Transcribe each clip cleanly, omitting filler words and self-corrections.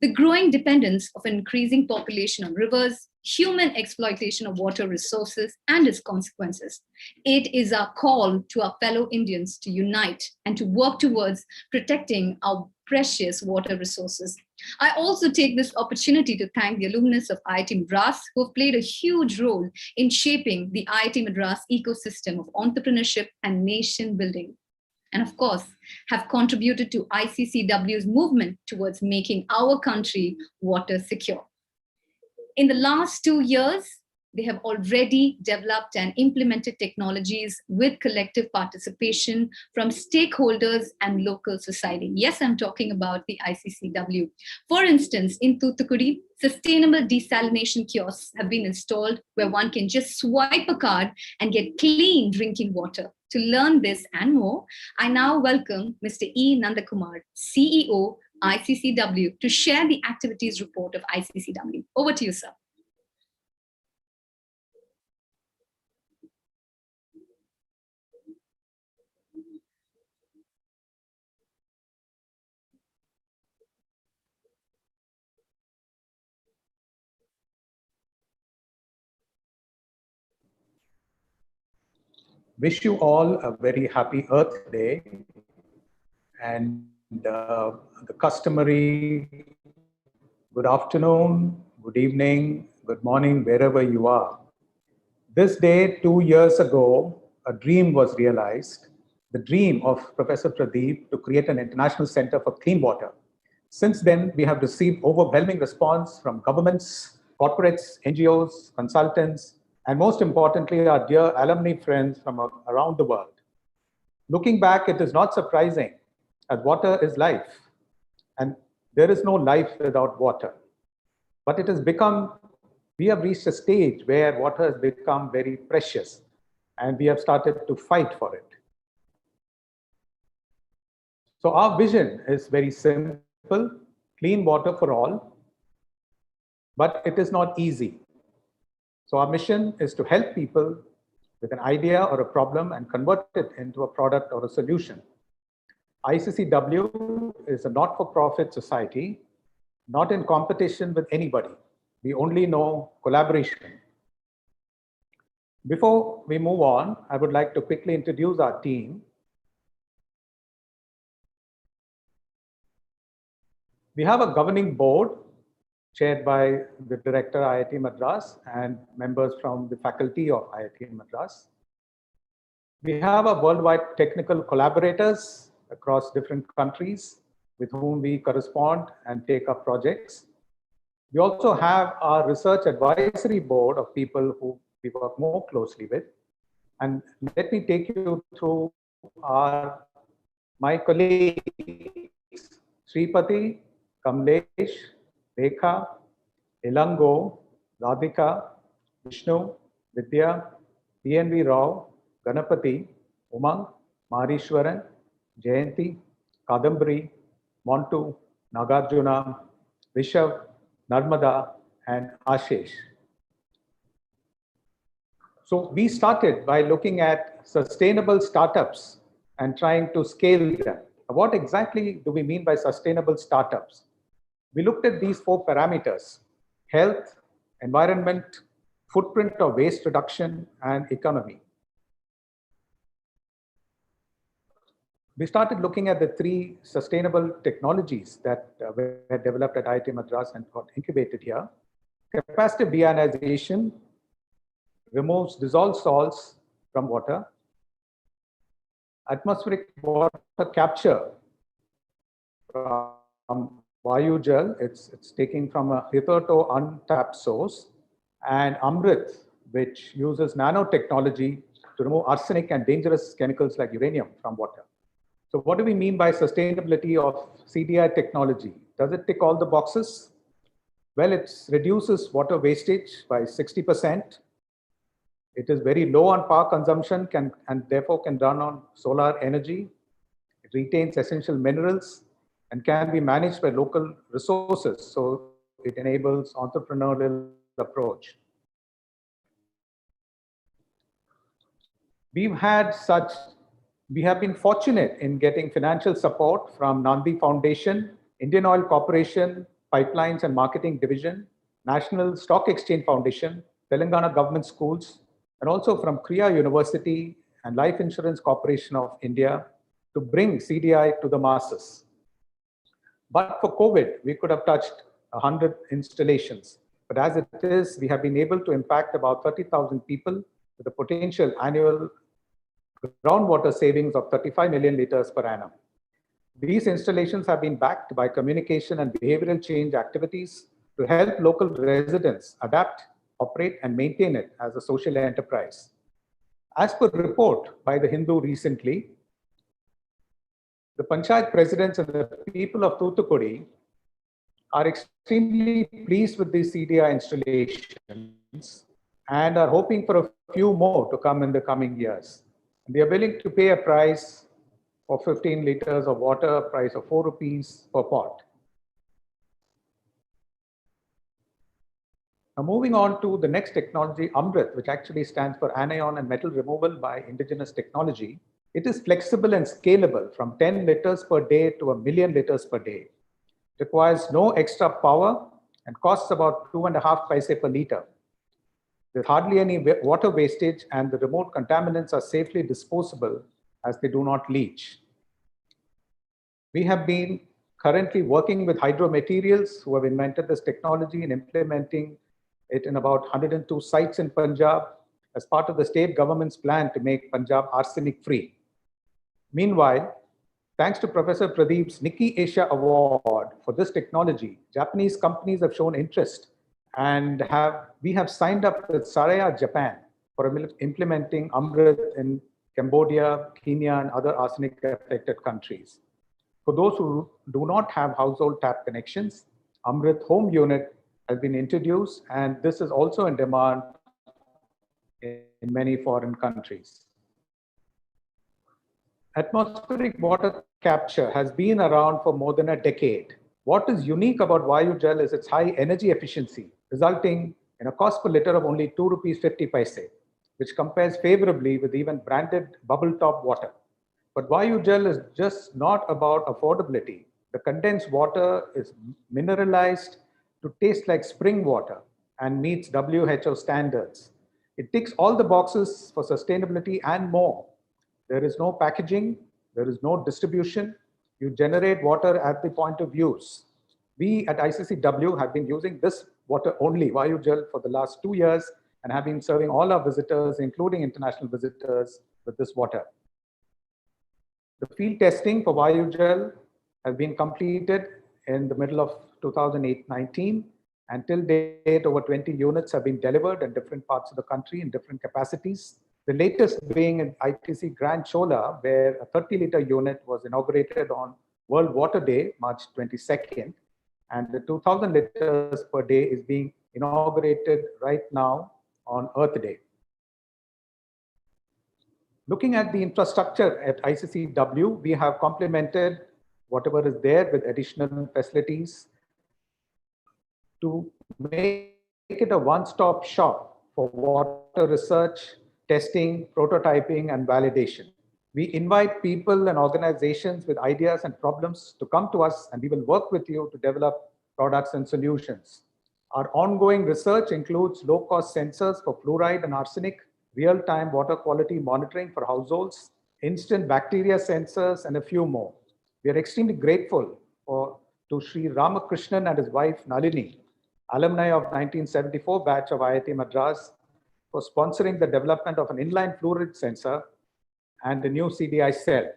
the growing dependence of an increasing population on rivers, human exploitation of water resources, and its consequences. It is our call to our fellow Indians to unite and to work towards protecting our precious water resources. I also take this opportunity to thank the alumnus of IIT Madras who have played a huge role in shaping the IIT Madras ecosystem of entrepreneurship and nation building. And of course, have contributed to ICCW's movement towards making our country water secure. In the last 2 years, they have already developed and implemented technologies with collective participation from stakeholders and local society. Yes, I'm talking about the ICCW. For instance, in Thoothukudi, sustainable desalination kiosks have been installed where one can just swipe a card and get clean drinking water. To learn this and more, I now welcome Mr. E. Nandakumar, CEO, ICCW, to share the activities report of ICCW. Over to you, sir. Wish you all a very happy Earth Day and the customary good afternoon, good evening, good morning, wherever you are. This day, 2 years ago, a dream was realized, the dream of Professor Pradeep to create an international center for clean water. Since then, we have received overwhelming response from governments, corporates, NGOs, consultants, and most importantly, our dear alumni friends from around the world. Looking back, it is not surprising, as water is life, and there is no life without water. But it has become, we have reached a stage where water has become very precious, and we have started to fight for it. So our vision is very simple, clean water for all, but it is not easy. So our mission is to help people with an idea or a problem and convert it into a product or a solution. ICCW is a not-for-profit society, not in competition with anybody. We only know collaboration. Before we move on, I would like to quickly introduce our team. We have a governing board chaired by the director IIT Madras and members from the faculty of IIT Madras. We have a worldwide technical collaborators across different countries with whom we correspond and take up projects. We also have our research advisory board of people who we work more closely with. And let me take you through my colleagues, Sripati, Kamlesh, Rekha, Ilango, Radhika, Vishnu, Vidya, PNV Rao, Ganapati, Umang, Marishwaran, Jayanti, Kadambari, Montu, Nagarjuna, Rishav, Narmada, and Ashish. So we started by looking at sustainable startups and trying to scale them. What exactly do we mean by sustainable startups? We looked at these 4 parameters: health, environment, footprint of waste reduction, and economy. We started looking at the 3 sustainable technologies that were developed at IIT Madras and got incubated here. Capacitive deionization removes dissolved salts from water. Atmospheric water capture from Vayu Jal, it's taken from a hitherto untapped source, and Amrit, which uses nanotechnology to remove arsenic and dangerous chemicals like uranium from water. So what do we mean by sustainability of CDI technology? Does it tick all the boxes? Well, it reduces water wastage by 60%. It is very low on power consumption and therefore can run on solar energy. It retains essential minerals and can be managed by local resources. So it enables entrepreneurial approach. We have been fortunate in getting financial support from Nandi Foundation, Indian Oil Corporation, Pipelines and Marketing Division, National Stock Exchange Foundation, Telangana Government Schools, and also from Kriya University and Life Insurance Corporation of India to bring CDI to the masses. But for COVID, we could have touched 100 installations. But as it is, we have been able to impact about 30,000 people with a potential annual groundwater savings of 35 million liters per annum. These installations have been backed by communication and behavioral change activities to help local residents adapt, operate, and maintain it as a social enterprise. As per report by the Hindu recently, the Panchayat presidents and the people of Thoothukudi are extremely pleased with these CDI installations and are hoping for a few more to come in the coming years. And they are willing to pay a price for 15 liters of water, a price of 4 rupees per pot. Now moving on to the next technology, Amrit, which actually stands for anion and metal removal by indigenous technology. It is flexible and scalable from 10 liters per day to 1 million liters per day. It requires no extra power and costs about 2.5 paise per liter. There's hardly any water wastage and the removed contaminants are safely disposable as they do not leach. We have been currently working with Hydro Materials who have invented this technology and implementing it in about 102 sites in Punjab as part of the state government's plan to make Punjab arsenic free. Meanwhile, thanks to Professor Pradeep's Nikki Asia Award for this technology, Japanese companies have shown interest and we have signed up with Saraya, Japan for implementing Amrit in Cambodia, Kenya, and other arsenic affected countries. For those who do not have household tap connections, Amrit Home Unit has been introduced, and this is also in demand in many foreign countries. Atmospheric water capture has been around for more than a decade. What is unique about Vayugel is its high energy efficiency, resulting in a cost per liter of only 2 rupees 50 paise, which compares favorably with even branded bubble top water. But Vayugel is just not about affordability. The condensed water is mineralized to taste like spring water and meets WHO standards. It ticks all the boxes for sustainability and more. There is no packaging, there is no distribution. You generate water at the point of use. We at ICCW have been using this water only, Vayugel, for the last 2 years and have been serving all our visitors, including international visitors, with this water. The field testing for Vayugel has been completed in the middle of 2019. And till date, over 20 units have been delivered in different parts of the country in different capacities. The latest being in ITC Grand Chola, where a 30-liter unit was inaugurated on World Water Day, March 22nd. And the 2,000 liters per day is being inaugurated right now on Earth Day. Looking at the infrastructure at ICCW, we have complemented whatever is there with additional facilities to make it a one-stop shop for water research, testing, prototyping, and validation. We invite people and organizations with ideas and problems to come to us, and we will work with you to develop products and solutions. Our ongoing research includes low-cost sensors for fluoride and arsenic, real-time water quality monitoring for households, instant bacteria sensors, and a few more. We are extremely grateful to Sri Ramakrishnan and his wife Nalini, alumni of 1974 batch of IIT Madras, for sponsoring the development of an inline fluoride sensor and the new CDI cell.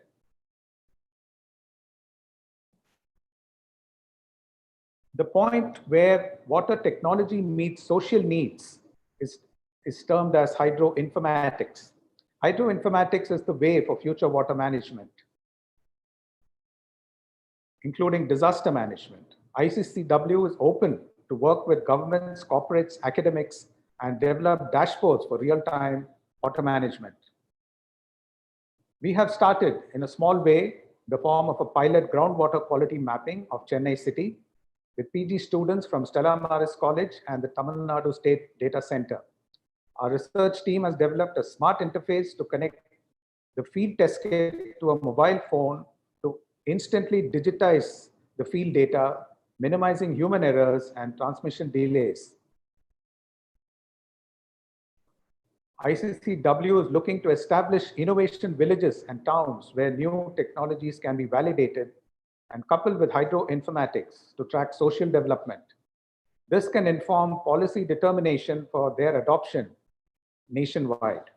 The point where water technology meets social needs is termed as hydroinformatics. Hydroinformatics is the way for future water management, including disaster management. ICCW is open to work with governments, corporates, academics, and develop dashboards for real-time water management. We have started in a small way the form of a pilot groundwater quality mapping of Chennai city with PG students from Stella Maris College and the Tamil Nadu State Data Center. Our research team has developed a smart interface to connect the field test kit to a mobile phone to instantly digitize the field data minimizing human errors and transmission delays. ICCW is looking to establish innovation villages and towns where new technologies can be validated and coupled with hydroinformatics to track social development. This can inform policy determination for their adoption nationwide.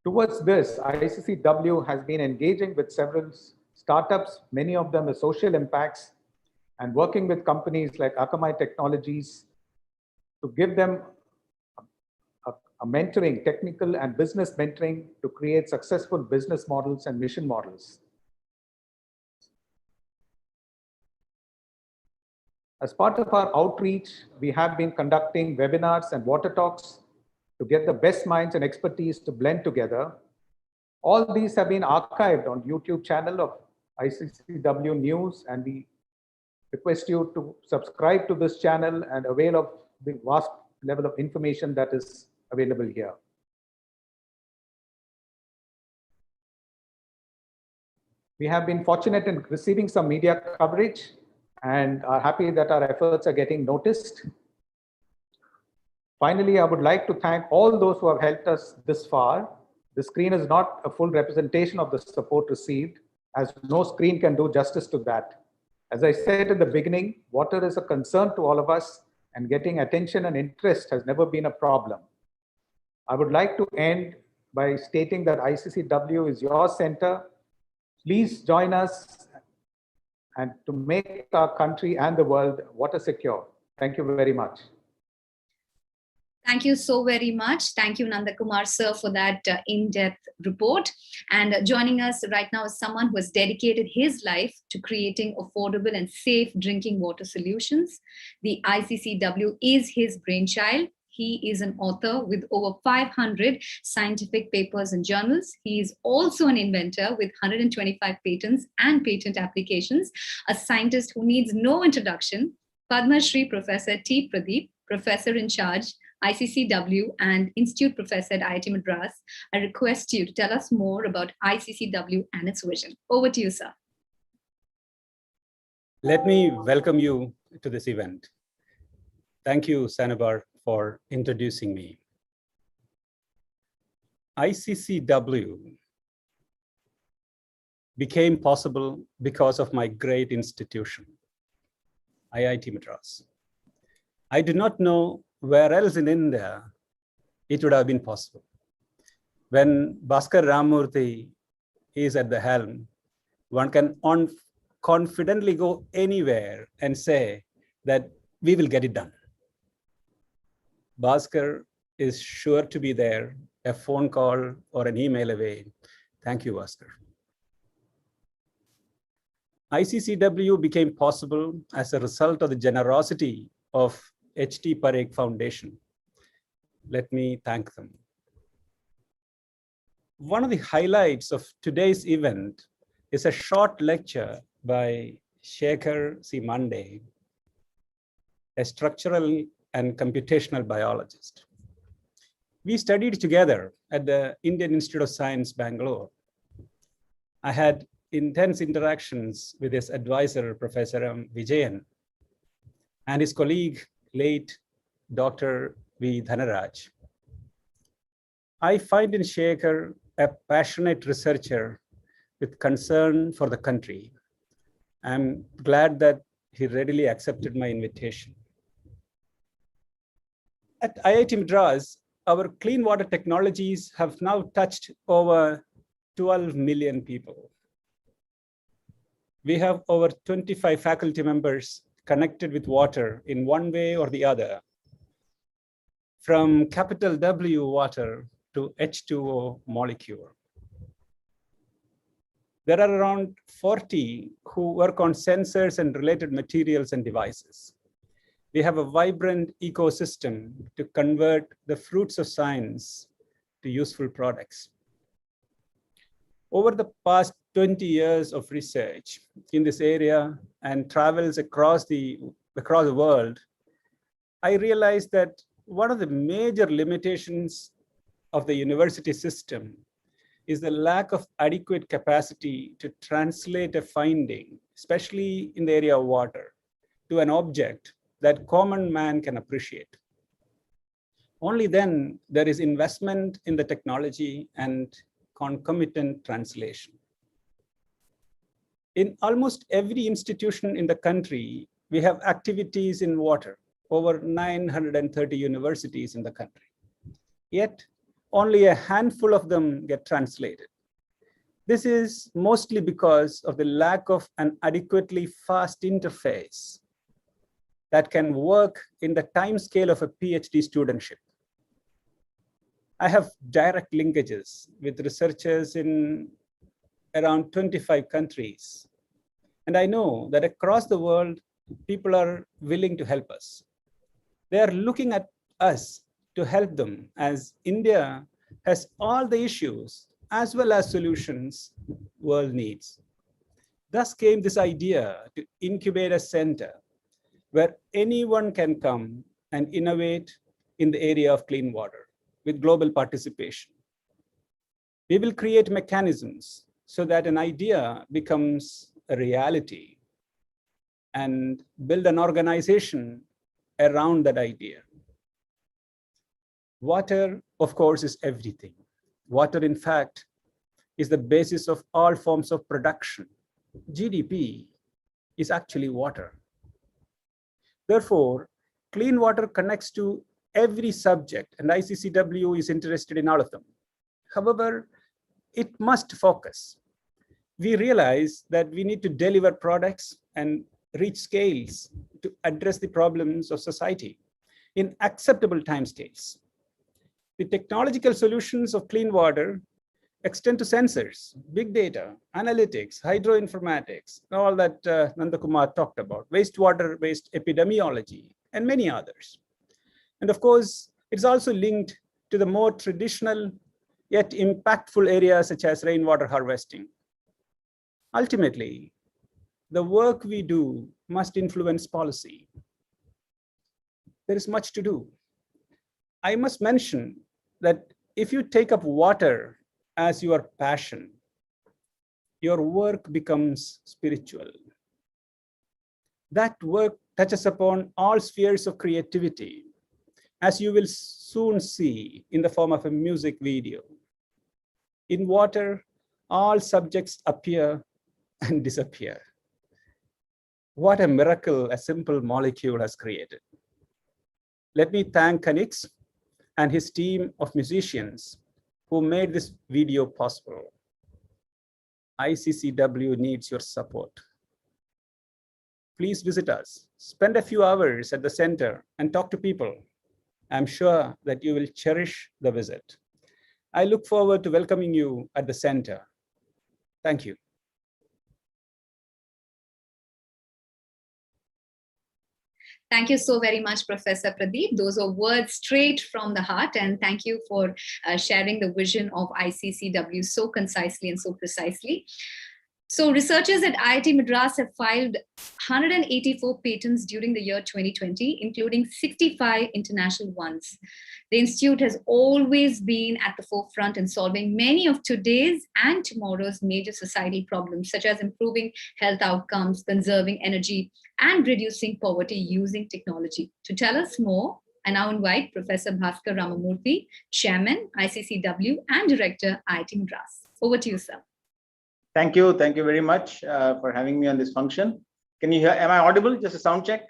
Towards this, ICCW has been engaging with several startups, many of them with social impacts, and working with companies like Akamai Technologies to give them a mentoring, technical and business mentoring to create successful business models and mission models. As part of our outreach, we have been conducting webinars and water talks to get the best minds and expertise to blend together. All these have been archived on YouTube channel of ICCW News, and we request you to subscribe to this channel and avail of the vast level of information that is available here. We have been fortunate in receiving some media coverage and are happy that our efforts are getting noticed. Finally, I would like to thank all those who have helped us this far. The screen is not a full representation of the support received, as no screen can do justice to that. As I said in the beginning, water is a concern to all of us, and getting attention and interest has never been a problem. I would like to end by stating that ICCW is your center. Please join us and to make our country and the world water secure. Thank you very much. Thank you so very much. Thank you, Nanda Kumar sir, for that in-depth report. And joining us right now is someone who has dedicated his life to creating affordable and safe drinking water solutions. The ICCW is his brainchild. He is an author with over 500 scientific papers and journals. He is also an inventor with 125 patents and patent applications, a scientist who needs no introduction, Padma Shri Professor T. Pradeep, Professor in charge, ICCW and Institute Professor at IIT Madras. I request you to tell us more about ICCW and its vision. Over to you, sir. Let me welcome you to this event. Thank you, Sanabar, for introducing me. ICCW became possible because of my great institution, IIT Madras. I do not know where else in India it would have been possible. When Bhaskar Ramurthy is at the helm, one can confidently go anywhere and say that we will get it done. Bhaskar is sure to be there, a phone call or an email away. Thank you, Bhaskar. ICCW became possible as a result of the generosity of H.T. Parekh Foundation. Let me thank them. One of the highlights of today's event is a short lecture by Shekhar C. Mande, a structural and computational biologist. We studied together at the Indian Institute of Science, Bangalore. I had intense interactions with his advisor, Professor M. Vijayan, and his colleague, late Dr. V. Dhanaraj. I find in Shekhar a passionate researcher with concern for the country. I'm glad that he readily accepted my invitation. At IIT Madras, our clean water technologies have now touched over 12 million people. We have over 25 faculty members connected with water in one way or the other, from capital W water to H2O molecule. There are around 40 who work on sensors and related materials and devices. We have a vibrant ecosystem to convert the fruits of science to useful products. Over the past 20 years of research in this area and travels across the world, I realized that one of the major limitations of the university system is the lack of adequate capacity to translate a finding, especially in the area of water, to an object that common man can appreciate. Only then there is investment in the technology and concomitant translation. In almost every institution in the country, we have activities in water, over 930 universities in the country. Yet, only a handful of them get translated. This is mostly because of the lack of an adequately fast interface that can work in the time scale of a PhD studentship. I have direct linkages with researchers in around 25 countries. And I know that across the world, people are willing to help us. They are looking at us to help them, as India has all the issues as well as solutions world needs. Thus came this idea to incubate a center where anyone can come and innovate in the area of clean water with global participation. We will create mechanisms so that an idea becomes a reality and build an organization around that idea. Water, of course, is everything. Water, in fact, is the basis of all forms of production. GDP is actually water. Therefore, clean water connects to every subject, and ICCW is interested in all of them. However, it must focus. We realize that we need to deliver products and reach scales to address the problems of society in acceptable timescales. The technological solutions of clean water extend to sensors, big data, analytics, hydroinformatics, all that Nandakumar talked about, wastewater-based epidemiology, and many others. And of course, it's also linked to the more traditional yet impactful areas such as rainwater harvesting. Ultimately, the work we do must influence policy. There is much to do. I must mention that if you take up water as your passion, your work becomes spiritual. That work touches upon all spheres of creativity, as you will soon see in the form of a music video. In water, all subjects appear and disappear. What a miracle a simple molecule has created. Let me thank Kanix and his team of musicians who made this video possible. ICCW needs your support. Please visit us, spend a few hours at the center and talk to people. I'm sure that you will cherish the visit. I look forward to welcoming you at the center. Thank you. Thank you so very much, Professor Pradeep. Those are words straight from the heart. And thank you for sharing the vision of ICCW so concisely and so precisely. So researchers at IIT Madras have filed 184 patents during the year 2020, including 65 international ones. The institute has always been at the forefront in solving many of today's and tomorrow's major societal problems, such as improving health outcomes, conserving energy, and reducing poverty using technology. To tell us more, I now invite Professor Bhaskar Ramamurthy, Chairman, ICCW, and Director, IIT Madras. Over to you, sir. Thank you. Thank you very much for having me on this function. Can you hear? Am I audible? Just a sound check.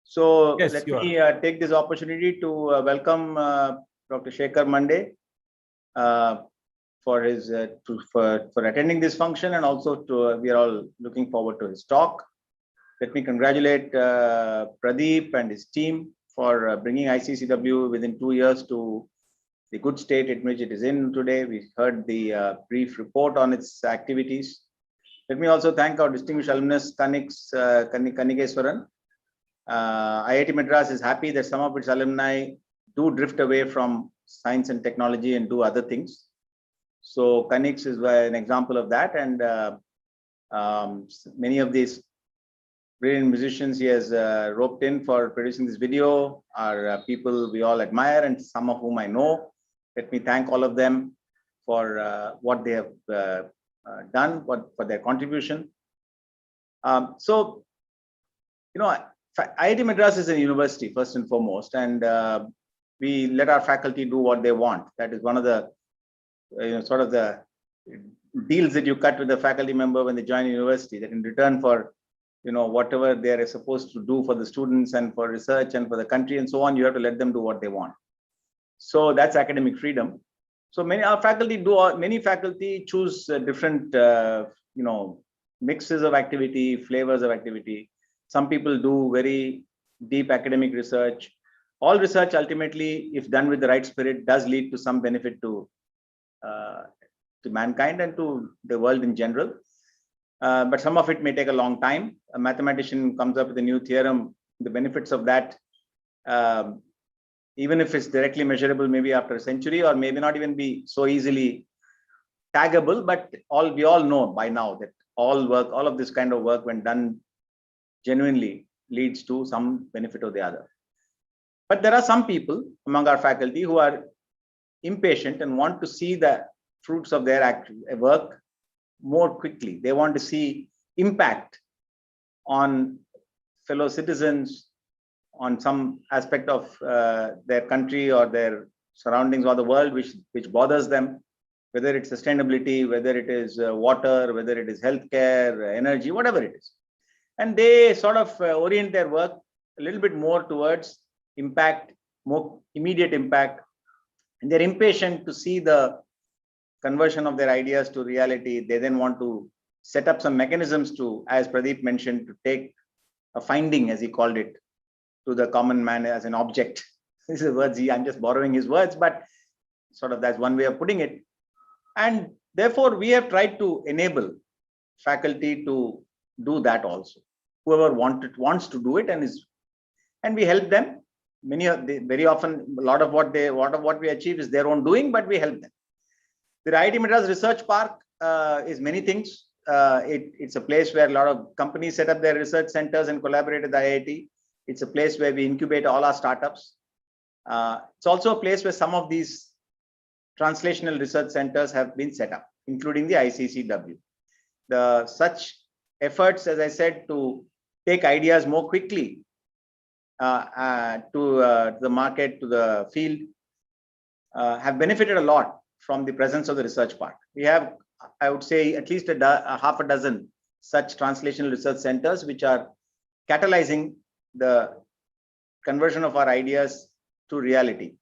So yes, let me take this opportunity to welcome Dr. Shekhar Mande for his for attending this function, and also to we are all looking forward to his talk. Let me congratulate Pradeep and his team for bringing ICCW within 2 years to the good state in which it is in today. We heard the brief report on its activities. Let me also thank our distinguished alumnus, Kanigeswaran. IIT Madras is happy that some of its alumni do drift away from science and technology and do other things. So Kanix is an example of that. And many of these brilliant musicians he has roped in for producing this video are people we all admire, and some of whom I know. Let me thank all of them for what they have done, for their contribution. So IIT Madras is a university first and foremost, and we let our faculty do what they want. That is one of the sort of the deals that you cut with the faculty member when they join university, that in return for whatever they are supposed to do for the students and for research and for the country and so on, you have to let them do what they want. So that's academic freedom. So many faculty choose different mixes of activity, flavors of activity. Some people do very deep academic research. All research ultimately, if done with the right spirit, does lead to some benefit to mankind and to the world in general. But some of it may take a long time. A mathematician comes up with a new theorem. The benefits of that, even if it's directly measurable, maybe after a century, or maybe not even be so easily taggable. But we all know by now that all of this kind of work, when done genuinely, leads to some benefit or the other. But there are some people among our faculty who are impatient and want to see the fruits of their work more quickly. They want to see impact on fellow citizens, on some aspect of their country or their surroundings or the world which bothers them, whether it's sustainability, whether it is water, whether it is healthcare, energy, whatever it is. And they sort of orient their work a little bit more towards impact, more immediate impact. And they're impatient to see the conversion of their ideas to reality. They then want to set up some mechanisms to, as Pradeep mentioned, to take a finding, as he called it, to the common man as an object. These are words, I'm just borrowing his words, but sort of that's one way of putting it. And therefore, we have tried to enable faculty to do that also. Whoever wants to do it and we help them. Very often, a lot of what we achieve is their own doing, but we help them. The IIT Madras Research Park is many things. It's a place where a lot of companies set up their research centers and collaborate with the IIT. It's a place where we incubate all our startups. It's also a place where some of these translational research centers have been set up, including the ICCW. Such efforts, as I said, to take ideas more quickly to the market, to the field, have benefited a lot from the presence of the research park. We have, I would say, at least a half a dozen such translational research centers which are catalyzing the conversion of our ideas to reality.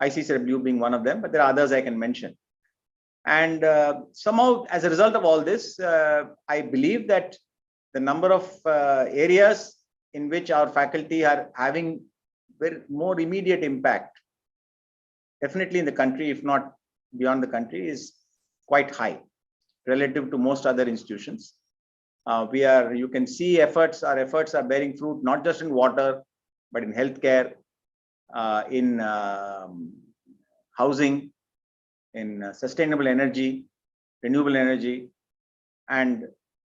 ICCW being one of them, but there are others I can mention. And somehow, as a result of all this, I believe that the number of areas in which our faculty are having more immediate impact, definitely in the country, if not beyond the country, is quite high relative to most other institutions. You can see our efforts are bearing fruit, not just in water, but in healthcare, in housing, in sustainable energy, renewable energy, and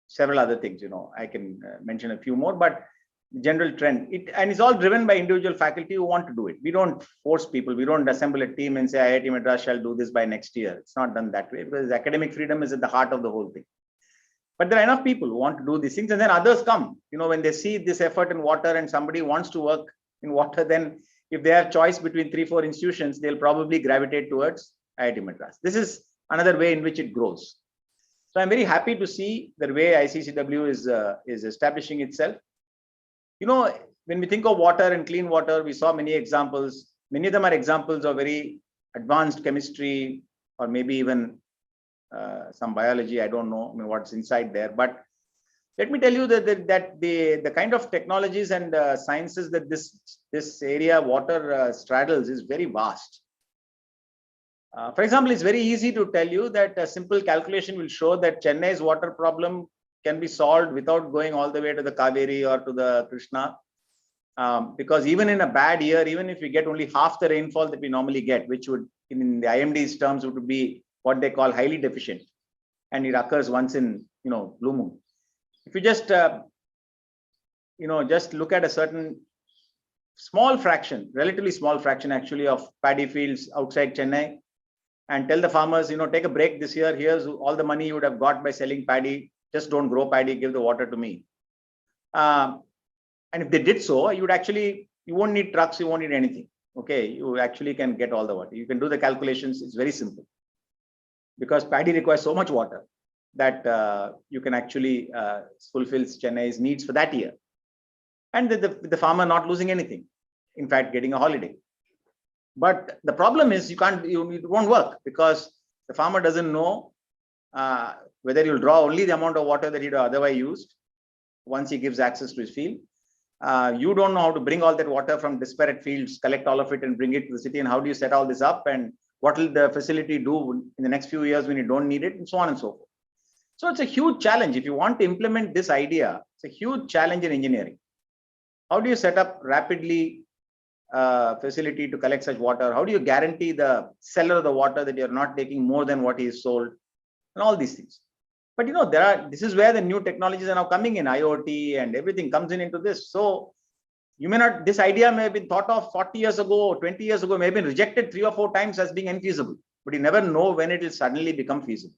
several other things. I can mention a few more, but the general trend, and it's all driven by individual faculty who want to do it. We don't force people. We don't assemble a team and say IIT Madras shall do this by next year. It's not done that way, because academic freedom is at the heart of the whole thing. But there are enough people who want to do these things, and then others come. When they see this effort in water and somebody wants to work in water, then if they have choice between 3-4 institutions, they'll probably gravitate towards IIT Madras. This is another way in which it grows. So I'm very happy to see the way ICCW is establishing itself. When we think of water and clean water, we saw many examples. Many of them are examples of very advanced chemistry, or maybe even some biology. I don't know what's inside there. But let me tell you that the kind of technologies and sciences that this area water straddles is very vast. For example, it's very easy to tell you that a simple calculation will show that Chennai's water problem can be solved without going all the way to the Kaveri or to the Krishna. Because even in a bad year, even if we get only half the rainfall that we normally get, which would, in the IMD's terms, would be what they call highly deficient, and it occurs once in blue moon. If you just just look at a certain small fraction, relatively small fraction actually, of paddy fields outside Chennai, and tell the farmers, take a break this year. Here's all the money you would have got by selling paddy. Just don't grow paddy. Give the water to me. And if they did so, you won't need trucks, you won't need anything. Okay, you actually can get all the water. You can do the calculations. It's very simple, because paddy requires so much water that you can actually fulfill Chennai's needs for that year, and the farmer not losing anything, in fact getting a holiday. But the problem is it won't work, because the farmer doesn't know whether you'll draw only the amount of water that he'd otherwise used once he gives access to his field. You don't know how to bring all that water from disparate fields, collect all of it and bring it to the city, and how do you set all this up, and what will the facility do in the next few years when you don't need it, and so on and so forth. So it's a huge challenge. If you want to implement this idea, it's a huge challenge in engineering. How do you set up rapidly facility to collect such water? How do you guarantee the seller of the water that you're not taking more than what he is sold, and all these things? But this is where the new technologies are now coming in. IoT and everything comes into this. So you may not, this idea may have been thought of 40 years ago, 20 years ago, may have been rejected 3 or 4 times as being infeasible, but you never know when it will suddenly become feasible.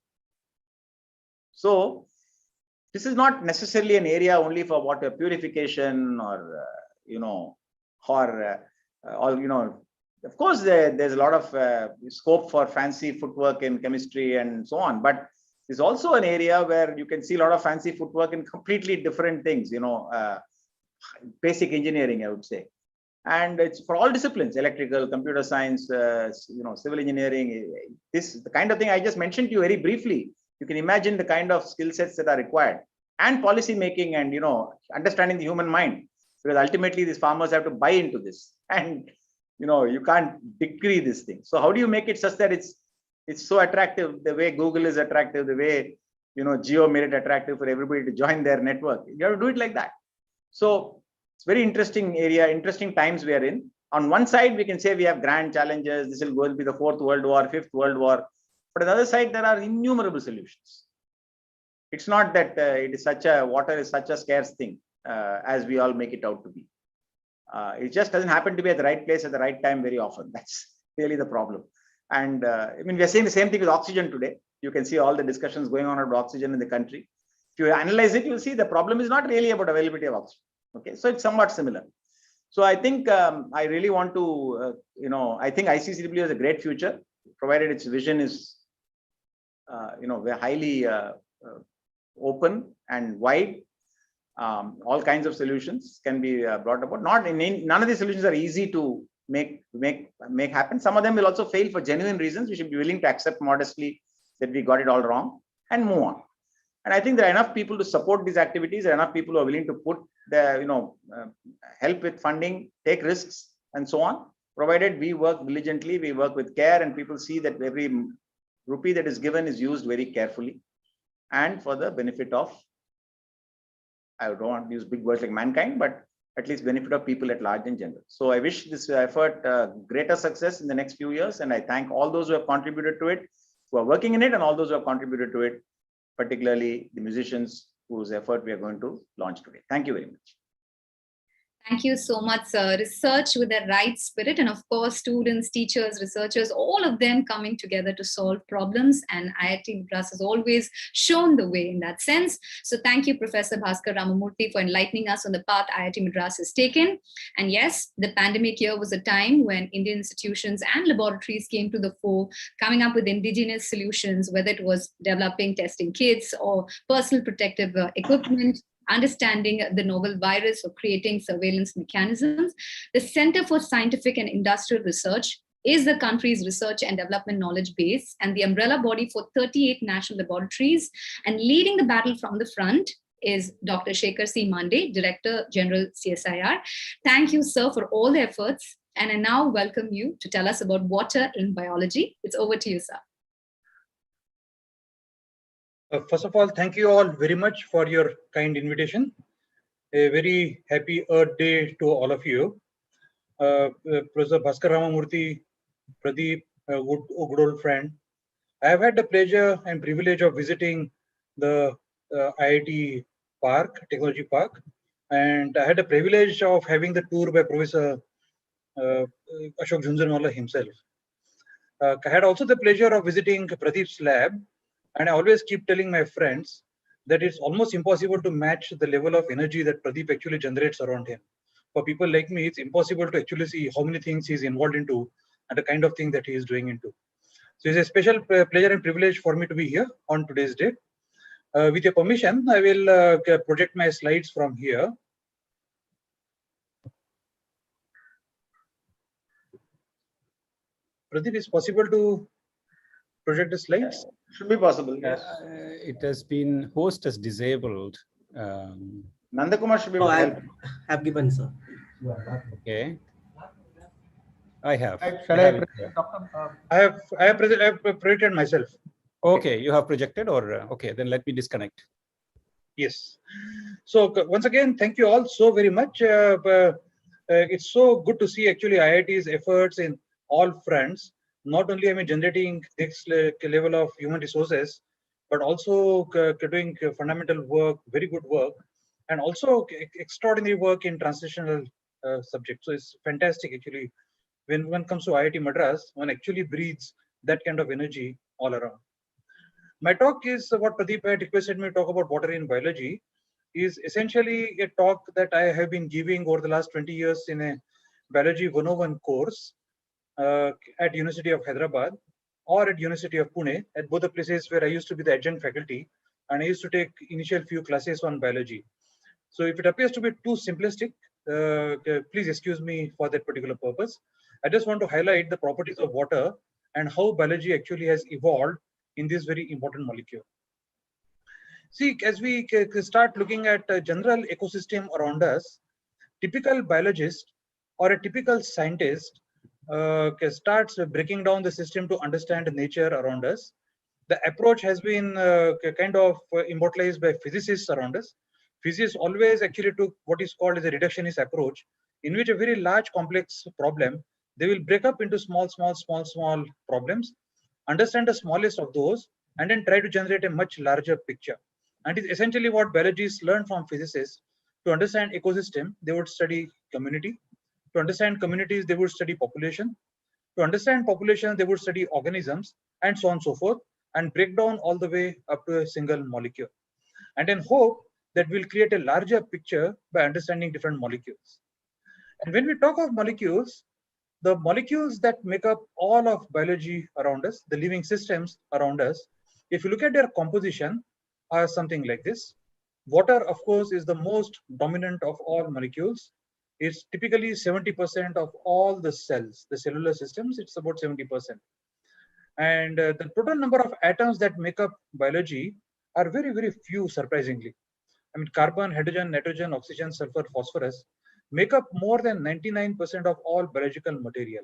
So this is not necessarily an area only for water purification or, of course, there's a lot of scope for fancy footwork in chemistry and so on, but there's also an area where you can see a lot of fancy footwork in completely different things, basic engineering, I would say. And it's for all disciplines: electrical, computer science, civil engineering. The kind of thing I just mentioned to you very briefly. You can imagine the kind of skill sets that are required, and policy making, and understanding the human mind, because ultimately these farmers have to buy into this, and you can't decree this thing. So how do you make it such that it's so attractive, the way Google is attractive, the way Geo made it attractive for everybody to join their network? You have to do it like that. So it's very interesting area, interesting times we are in. On one side, we can say we have grand challenges. This will be the 4th World War, 5th World War. But on the other side, there are innumerable solutions. It's not that water is such a scarce thing as we all make it out to be. It just doesn't happen to be at the right place at the right time very often. That's really the problem. And we are saying the same thing with oxygen today. You can see all the discussions going on about oxygen in the country. If you analyze it, you'll see the problem is not really about availability of oxygen. Okay, so it's somewhat similar. So I think I really want to, I think ICCW has a great future, provided its vision is, very highly open and wide. All kinds of solutions can be brought about. None of these solutions are easy to make happen. Some of them will also fail for genuine reasons. We should be willing to accept modestly that we got it all wrong and move on. And I think there are enough people to support these activities. There are enough people who are willing to put help with funding, take risks, and so on. Provided we work diligently, we work with care, and people see that every rupee that is given is used very carefully and for the benefit of, I don't want to use big words like mankind, but at least benefit of people at large in general. So I wish this effort greater success in the next few years, and I thank all those who have contributed to it, who are working in it, and all those who have contributed to it, particularly the musicians whose effort we are going to launch today. Thank you very much. Thank you so much, sir. Research with the right spirit, and of course, students, teachers, researchers, all of them coming together to solve problems. And IIT Madras has always shown the way in that sense. So thank you, Professor Bhaskar Ramamurthy, for enlightening us on the path IIT Madras has taken. And yes, the pandemic year was a time when Indian institutions and laboratories came to the fore, coming up with indigenous solutions, whether it was developing testing kits or personal protective equipment, understanding the novel virus, or creating surveillance mechanisms. The Center for Scientific and Industrial Research is the country's research and development knowledge base and the umbrella body for 38 national laboratories. And leading the battle from the front is Dr. Shekhar C. Mande, Director General CSIR. Thank you, sir, for all the efforts. And I now welcome you to tell us about water in biology. It's over to you, sir. First of all, thank you all very much for your kind invitation. A very happy Earth Day to all of you. Professor Bhaskar Ramamurthy, Pradeep, a good old friend. I have had the pleasure and privilege of visiting the IIT Park, Technology Park, and I had the privilege of having the tour by Professor Ashok Jhunjhunwala himself. I had also the pleasure of visiting Pradeep's lab. And I always keep telling my friends, that it's almost impossible to match the level of energy that Pradeep actually generates around him. For people like me, it's impossible to actually see how many things he's involved into and the kind of thing that he is doing into. So it's a special pleasure and privilege for me to be here on today's date. With your permission, I will project my slides from here. Pradeep, is possible to project the slides? Should be possible, yes. It has been host as disabled. Nandakumar should be Oh, able to help. I have given, sir. Okay. I have. Shall I present, Dr.? I have projected myself. Okay, you have projected, or okay, then let me disconnect. Yes. So once again, thank you all so very much. It's so good to see actually IIT's efforts in all fronts. Not only generating this level of human resources, but also doing fundamental work, very good work, and also extraordinary work in transitional subjects. So it's fantastic actually. When one comes to IIT Madras, one actually breathes that kind of energy all around. My talk is what Pradeep had requested me to talk about water in biology. Is essentially a talk that I have been giving over the last 20 years in a biology 101 course at University of Hyderabad or at University of Pune, at both the places where I used to be the adjunct faculty, and I used to take initial few classes on biology. So if it appears to be too simplistic, please excuse me for that particular purpose. I just want to highlight the properties of water and how biology actually has evolved in this very important molecule. See, as we start looking at a general ecosystem around us, typical biologist or a typical scientist starts breaking down the system to understand nature around us. The approach has been kind of immortalized by physicists around us. Physicists always actually took what is called as a reductionist approach, in which a very large complex problem, they will break up into small problems, understand the smallest of those, and then try to generate a much larger picture. And it's essentially what biologists learn from physicists. To understand ecosystem, they would study community. To understand communities, they would study population. To understand population, they would study organisms, and so on and so forth, and break down all the way up to a single molecule. And then hope that we'll create a larger picture by understanding different molecules. And when we talk of molecules, the molecules that make up all of biology around us, the living systems around us, if you look at their composition, are something like this. Water, of course, is the most dominant of all molecules. It's typically 70% of all the cells, the cellular systems, it's about 70%. And the total number of atoms that make up biology are very, very few, surprisingly. I mean, carbon, hydrogen, nitrogen, oxygen, sulfur, phosphorus make up more than 99% of all biological material.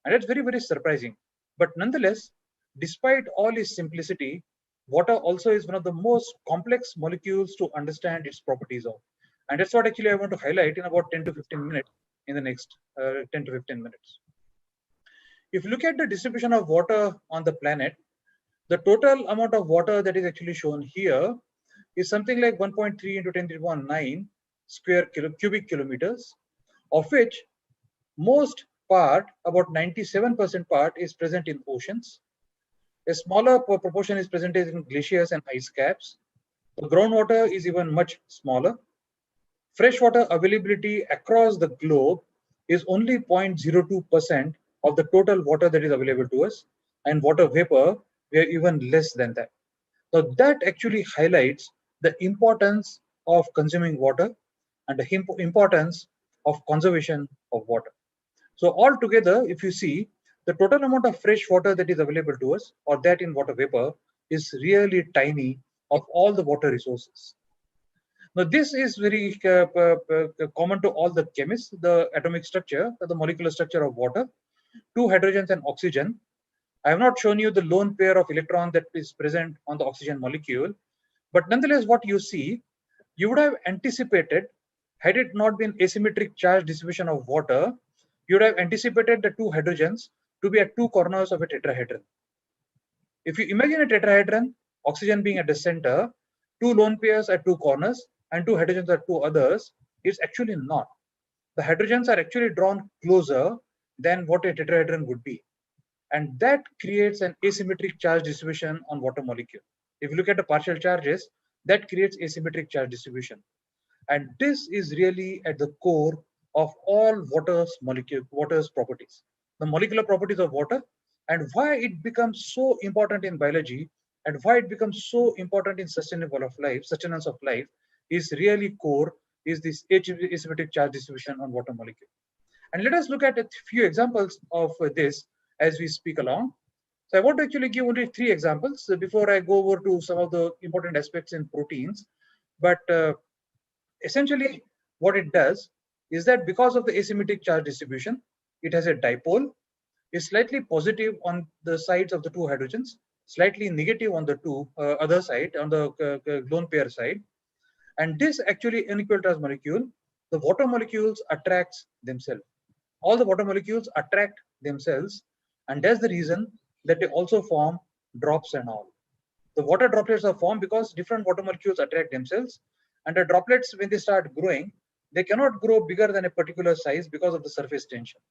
And that's very, very surprising. But nonetheless, despite all its simplicity, water also is one of the most complex molecules to understand its properties of. And that's what actually I want to highlight in about 10 to 15 minutes in the next 10 to 15 minutes. If you look at the distribution of water on the planet, the total amount of water that is actually shown here is something like 1.3 into 10 to the power 9 cubic kilometers, of which most part, about 97% part, is present in oceans. A smaller proportion is present in glaciers and ice caps. The groundwater is even much smaller. Freshwater availability across the globe is only 0.02% of the total water that is available to us, and water vapor, we are even less than that. So that actually highlights the importance of consuming water and the importance of conservation of water. So altogether, if you see, the total amount of fresh water that is available to us, or that in water vapor, is really tiny of all the water resources. Now, this is very common to all the chemists, the atomic structure, the molecular structure of water, 2 hydrogens and oxygen. I have not shown you the lone pair of electron that is present on the oxygen molecule, but nonetheless, what you see, you would have anticipated, had it not been asymmetric charge distribution of water, you would have anticipated the 2 hydrogens to be at 2 corners of a tetrahedron. If you imagine a tetrahedron, oxygen being at the center, 2 lone pairs at 2 corners, and 2 hydrogens at 2 others, it's actually not. The hydrogens are actually drawn closer than what a tetrahedron would be. And that creates an asymmetric charge distribution on water molecule. If you look at the partial charges, that creates asymmetric charge distribution. And this is really at the core of all water's properties, the molecular properties of water, and why it becomes so important in biology and why it becomes so important in sustenance of life is really core, is this asymmetric charge distribution on water molecule. And let us look at a few examples of this as we speak along. So I want to actually give only 3 examples before I go over to some of the important aspects in proteins. But essentially, what it does is that because of the asymmetric charge distribution, it has a dipole, is slightly positive on the sides of the 2 hydrogens, slightly negative on the other side, on the lone pair side. And this actually unequal charge molecule, the water molecules attracts themselves. All the water molecules attract themselves, and that's the reason that they also form drops and all. The water droplets are formed because different water molecules attract themselves, and the droplets, when they start growing, they cannot grow bigger than a particular size because of the surface tension.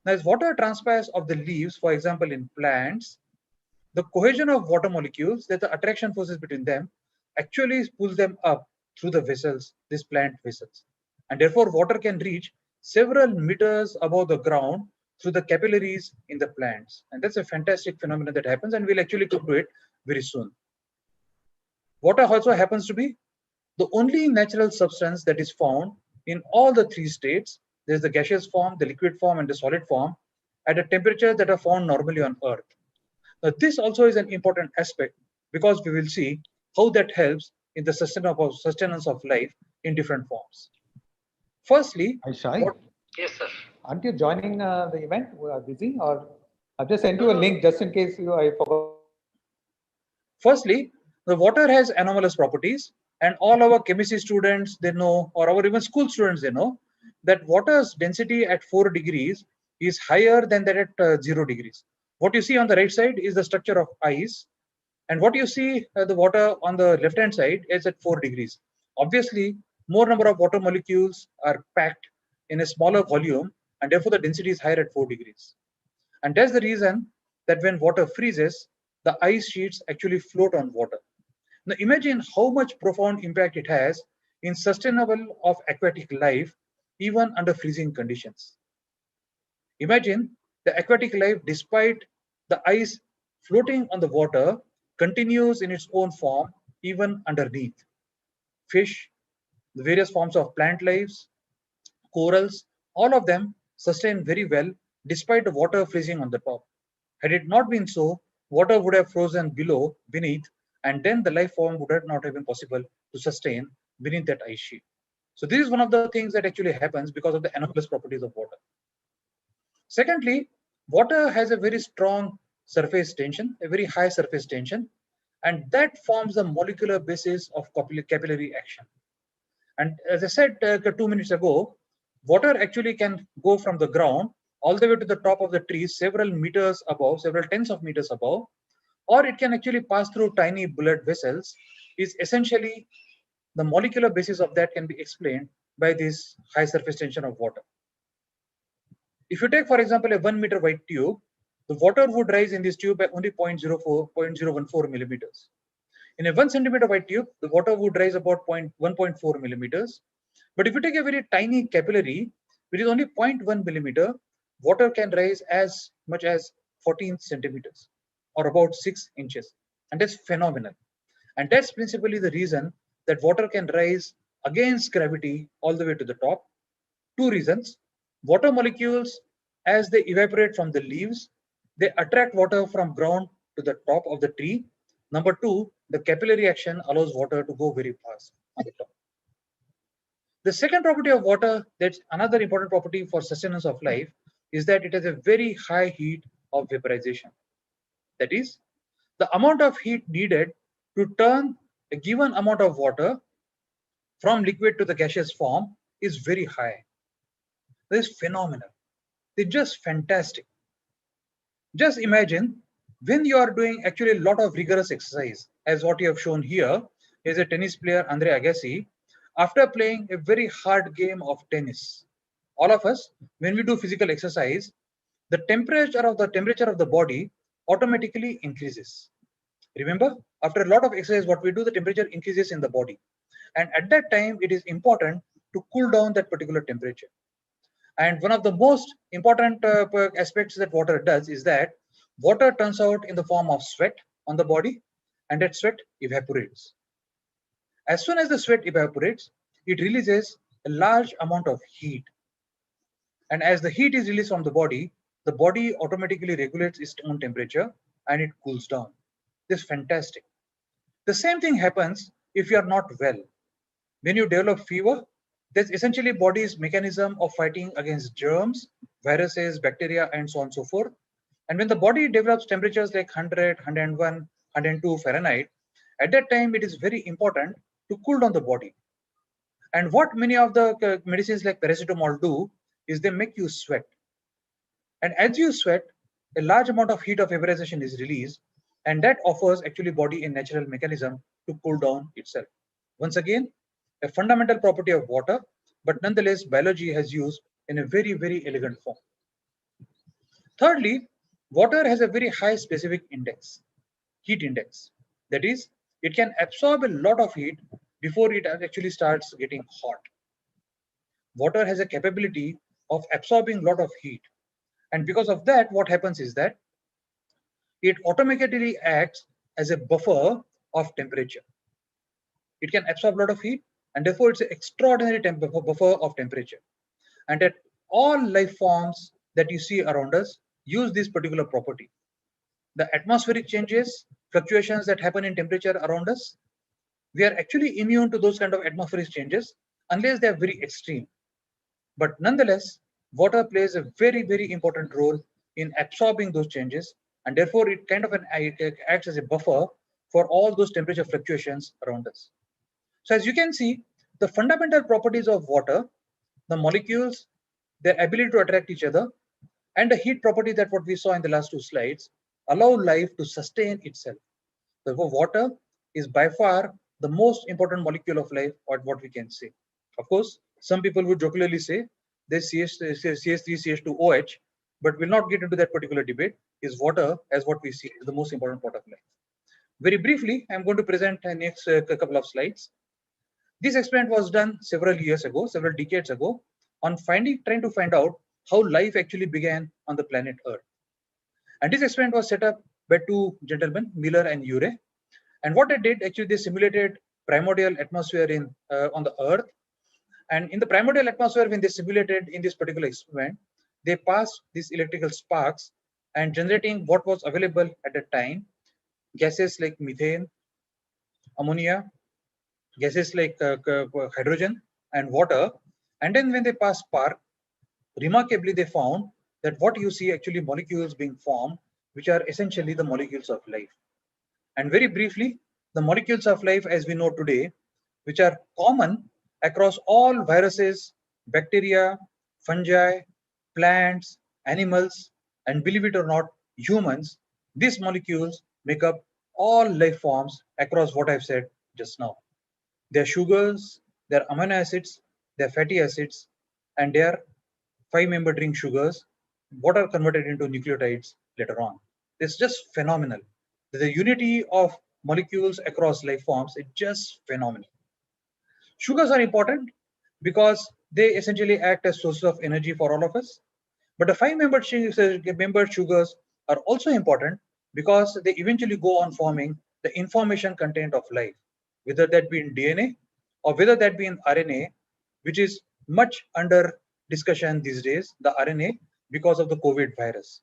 Now, as water transpires of the leaves, for example, in plants, the cohesion of water molecules, that the attraction forces between them, actually pulls them up through the vessels, these plant vessels. And therefore, water can reach several meters above the ground through the capillaries in the plants. And that's a fantastic phenomenon that happens, and we'll actually come to it very soon. Water also happens to be the only natural substance that is found in all the 3 states. There's the gaseous form, the liquid form, and the solid form at a temperature that are found normally on Earth. Now, this also is an important aspect because we will see how that helps in the sustenance of life in different forms. Firstly, yes, sir. Aren't you joining the event? We are busy, or I've just sent you a link just in case I forgot. Firstly, the water has anomalous properties, and all our chemistry students, they know, or our even school students, they know that water's density at 4 degrees is higher than that at 0 degrees. What you see on the right side is the structure of ice, and what you see the water on the left hand side is at 4 degrees. Obviously, more number of water molecules are packed in a smaller volume, and therefore the density is higher at 4 degrees. And that's the reason that when water freezes, the ice sheets actually float on water. Now imagine how much profound impact it has in sustainable of aquatic life, even under freezing conditions. Imagine the aquatic life, despite the ice floating on the water, continues in its own form, even underneath. Fish, the various forms of plant lives, corals, all of them sustain very well despite the water freezing on the top. Had it not been so, water would have frozen beneath, and then the life form would not have been possible to sustain beneath that ice sheet. So this is one of the things that actually happens because of the anomalous properties of water. Secondly, water has a very strong surface tension, a very high surface tension, and that forms the molecular basis of capillary action. And as I said 2 minutes ago, water actually can go from the ground all the way to the top of the tree, several meters above, several tens of meters above, or it can actually pass through tiny blood vessels. Is essentially the molecular basis of that can be explained by this high surface tension of water. If you take, for example, a 1 meter wide tube, the water would rise in this tube by only 0.014 millimeters. In a 1 centimeter wide tube, the water would rise about 1.4 millimeters. But if you take a very tiny capillary, which is only 0.1 millimeter, water can rise as much as 14 centimeters or about 6 inches. And that's phenomenal. And that's principally the reason that water can rise against gravity all the way to the top. 2 reasons. Water molecules, as they evaporate from the leaves, they attract water from ground to the top of the tree. Number 2, the capillary action allows water to go very fast on the top. The second property of water, that's another important property for sustenance of life, is that it has a very high heat of vaporization. That is, the amount of heat needed to turn a given amount of water from liquid to the gaseous form is very high. This is phenomenal. They're just fantastic. Just imagine when you are doing actually a lot of rigorous exercise, as what you have shown here is a tennis player, Andre Agassi, after playing a very hard game of tennis. All of us, when we do physical exercise, the temperature of the body automatically increases. Remember, after a lot of exercise, what we do, the temperature increases in the body. And at that time, it is important to cool down that particular temperature. And one of the most important aspects that water does is that water turns out in the form of sweat on the body, and that sweat evaporates. As soon as the sweat evaporates, it releases a large amount of heat. And as the heat is released from the body automatically regulates its own temperature and it cools down. This is fantastic. The same thing happens if you are not well. When you develop fever, that's essentially body's mechanism of fighting against germs, viruses, bacteria, and so on and so forth. And when the body develops temperatures like 100, 101, 102 Fahrenheit, at that time it is very important to cool down the body. And what many of the medicines like paracetamol do is they make you sweat. And as you sweat, a large amount of heat of vaporization is released, and that offers actually body a natural mechanism to cool down itself. Once again, a fundamental property of water, but nonetheless biology has used in a very, very elegant form. Thirdly, water has a very high specific index, heat index. That is, it can absorb a lot of heat before it actually starts getting hot. Water has a capability of absorbing a lot of heat. And because of that, what happens is that it automatically acts as a buffer of temperature. It can absorb a lot of heat, and therefore it's an extraordinary buffer of temperature. And that all life forms that you see around us use this particular property. The atmospheric changes, fluctuations that happen in temperature around us, we are actually immune to those kind of atmospheric changes unless they are very extreme. But nonetheless, water plays a very, very important role in absorbing those changes, and therefore it kind of acts as a buffer for all those temperature fluctuations around us. So as you can see, the fundamental properties of water, the molecules, their ability to attract each other, and the heat property that what we saw in the last two slides allow life to sustain itself. Therefore, water is by far the most important molecule of life, or what we can say. Of course, some people would jocularly say there's CH3CH2OH, but we'll not get into that particular debate. Is water, as what we see, is the most important part of life. Very briefly, I'm going to present next couple of slides. This experiment was done several years ago, several decades ago, on trying to find out how life actually began on the planet Earth. And this experiment was set up by two gentlemen, Miller and Urey. And what they did, actually, they simulated primordial atmosphere on the Earth. And in the primordial atmosphere, when they simulated in this particular experiment, they passed these electrical sparks and generating what was available at the time, gases like methane, ammonia, gases like hydrogen and water. And then when they passed spark, remarkably, they found that what you see actually molecules being formed, which are essentially the molecules of life. And very briefly, the molecules of life as we know today, which are common across all viruses, bacteria, fungi, plants, animals, and believe it or not, humans, these molecules make up all life forms across what I've said just now. They're sugars, they're amino acids, they're fatty acids, and they're 5-membered ring sugars, what are converted into nucleotides later on. It's just phenomenal. The unity of molecules across life forms is just phenomenal. Sugars are important because they essentially act as sources of energy for all of us. But the 5-membered sugars are also important because they eventually go on forming the information content of life, whether that be in DNA or whether that be in RNA, which is much under discussion these days, the RNA, because of the COVID virus.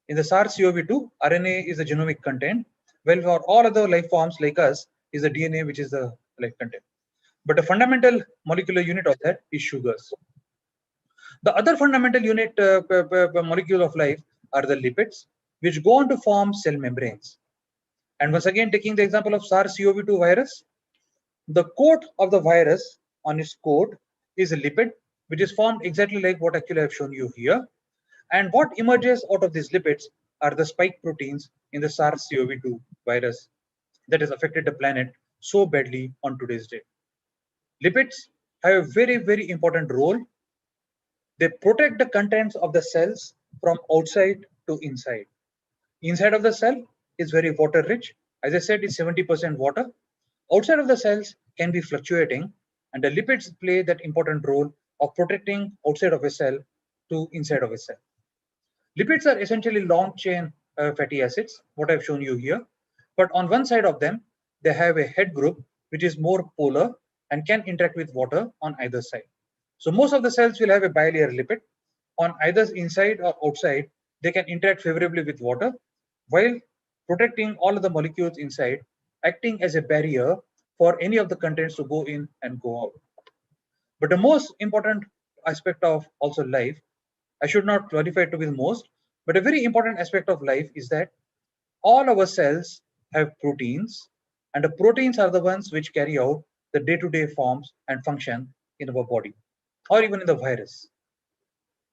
In the SARS-CoV-2, RNA is the genomic content, while for all other life forms like us is the DNA, which is the life content. But the fundamental molecular unit of that is sugars. The other fundamental unit molecule of life are the lipids, which go on to form cell membranes. And once again, taking the example of SARS-CoV-2 virus, the coat of the virus on its coat is a lipid, which is formed exactly like what actually I've shown you here. And what emerges out of these lipids are the spike proteins in the SARS-CoV-2 virus that has affected the planet so badly on today's date. Lipids have a very, very important role. They protect the contents of the cells from outside to inside. Inside of the cell, is very water rich. As I said, it's 70% water. Outside of the cells can be fluctuating, and the lipids play that important role of protecting outside of a cell to inside of a cell. Lipids are essentially long chain fatty acids, what I've shown you here. But on one side of them, they have a head group which is more polar and can interact with water on either side. So most of the cells will have a bilayer lipid. On either inside or outside, they can interact favorably with water while protecting all of the molecules inside, acting as a barrier for any of the contents to go in and go out. But the most important aspect of also life, I should not qualify it to be the most, but a very important aspect of life is that all our cells have proteins, and the proteins are the ones which carry out the day-to-day forms and function in our body, or even in the virus.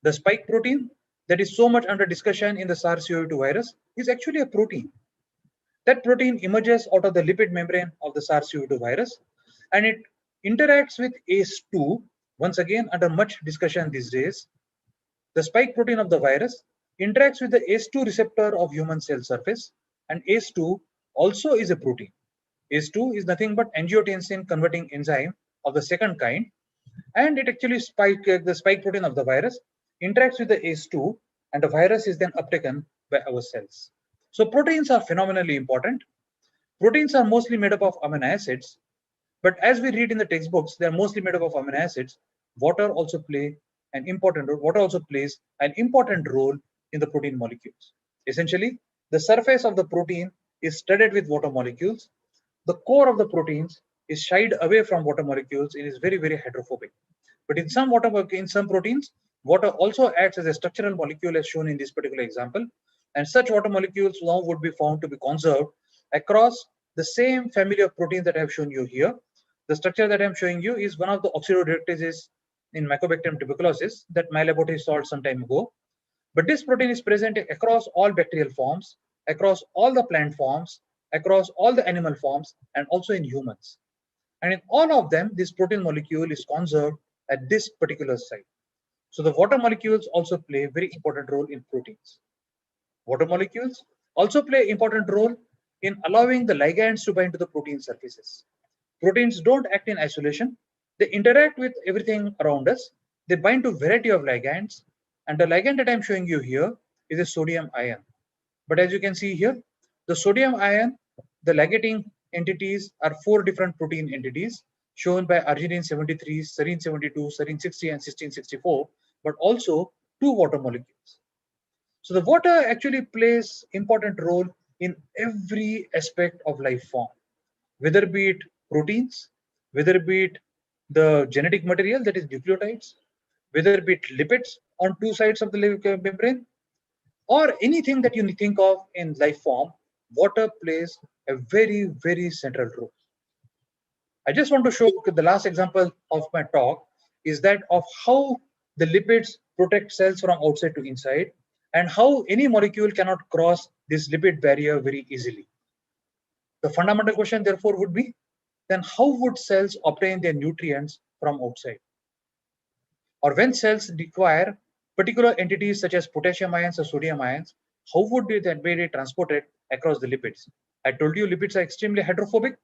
The spike protein that is so much under discussion in the SARS-CoV-2 virus is actually a protein. That protein emerges out of the lipid membrane of the SARS-CoV-2 virus, and it interacts with ACE2, once again under much discussion these days. The spike protein of the virus interacts with the ACE2 receptor of human cell surface, and ACE2 also is a protein. ACE2 is nothing but angiotensin converting enzyme of the second kind, and it actually the spike protein of the virus interacts with the ACE2, and the virus is then uptaken by our cells. So proteins are phenomenally important. Proteins are mostly made up of amino acids, but as we read in the textbooks, they are mostly made up of amino acids. Water also plays an important role in the protein molecules. Essentially, the surface of the protein is studded with water molecules. The core of the proteins is shied away from water molecules and is very, very hydrophobic. But in some proteins, water also acts as a structural molecule as shown in this particular example. And such water molecules now would be found to be conserved across the same family of proteins that I have shown you here. The structure that I'm showing you is one of the oxidoreductases in Mycobacterium tuberculosis that my laboratory solved some time ago. But this protein is present across all bacterial forms, across all the plant forms, across all the animal forms, and also in humans. And in all of them, this protein molecule is conserved at this particular site. So the water molecules also play a very important role in proteins. Water molecules also play an important role in allowing the ligands to bind to the protein surfaces. Proteins don't act in isolation. They interact with everything around us. They bind to a variety of ligands. And the ligand that I'm showing you here is a sodium ion. But as you can see here, the sodium ion, the ligating entities are 4 different protein entities shown by arginine 73, serine 72, serine 60, and cysteine 64, but also 2 water molecules. So the water actually plays important role in every aspect of life form, whether be it proteins, whether be it the genetic material that is nucleotides, whether be it lipids on 2 sides of the membrane, or anything that you think of in life form, water plays a very, very central role. I just want to show the last example of my talk is that of how the lipids protect cells from outside to inside and how any molecule cannot cross this lipid barrier very easily. The fundamental question therefore would be, then how would cells obtain their nutrients from outside? Or when cells require particular entities such as potassium ions or sodium ions, how would they then be transported across the lipids? I told you lipids are extremely hydrophobic,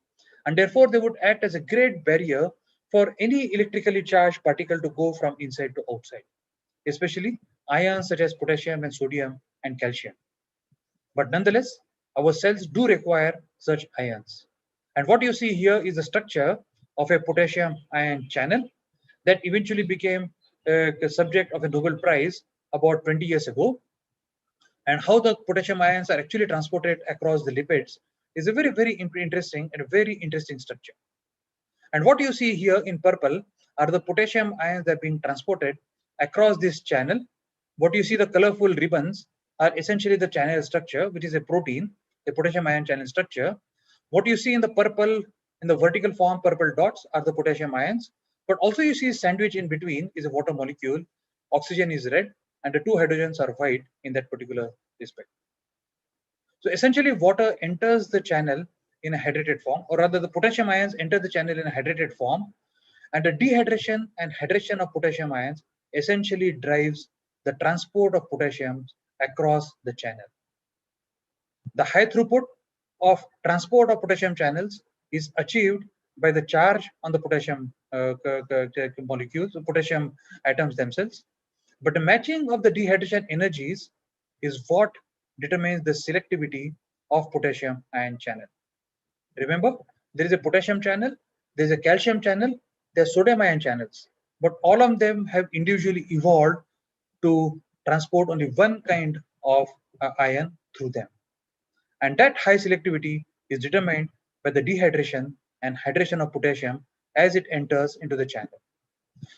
and therefore they would act as a great barrier for any electrically charged particle to go from inside to outside, especially ions such as potassium and sodium and calcium. But nonetheless, our cells do require such ions. And what you see here is the structure of a potassium ion channel that eventually became the subject of a Nobel Prize about 20 years ago. And how the potassium ions are actually transported across the lipids is a very, very interesting and a very interesting structure. And what you see here in purple are the potassium ions that are being transported across this channel. What you see, the colorful ribbons are essentially the channel structure, which is a protein, a potassium ion channel structure. What you see in the purple, in the vertical form, purple dots are the potassium ions. But also you see sandwich in between is a water molecule. Oxygen is red and the 2 hydrogens are white in that particular respect. So essentially water enters the channel in a hydrated form, or rather the potassium ions enter the channel in a hydrated form, and the dehydration and hydration of potassium ions essentially drives the transport of potassium across the channel. The high throughput of transport of potassium channels is achieved by the charge on the potassium molecules, the potassium atoms themselves. But the matching of the dehydration energies is what determines the selectivity of potassium ion channel. Remember, there is a potassium channel, there is a calcium channel, there are sodium ion channels, but all of them have individually evolved to transport only one kind of ion through them. And that high selectivity is determined by the dehydration and hydration of potassium as it enters into the channel.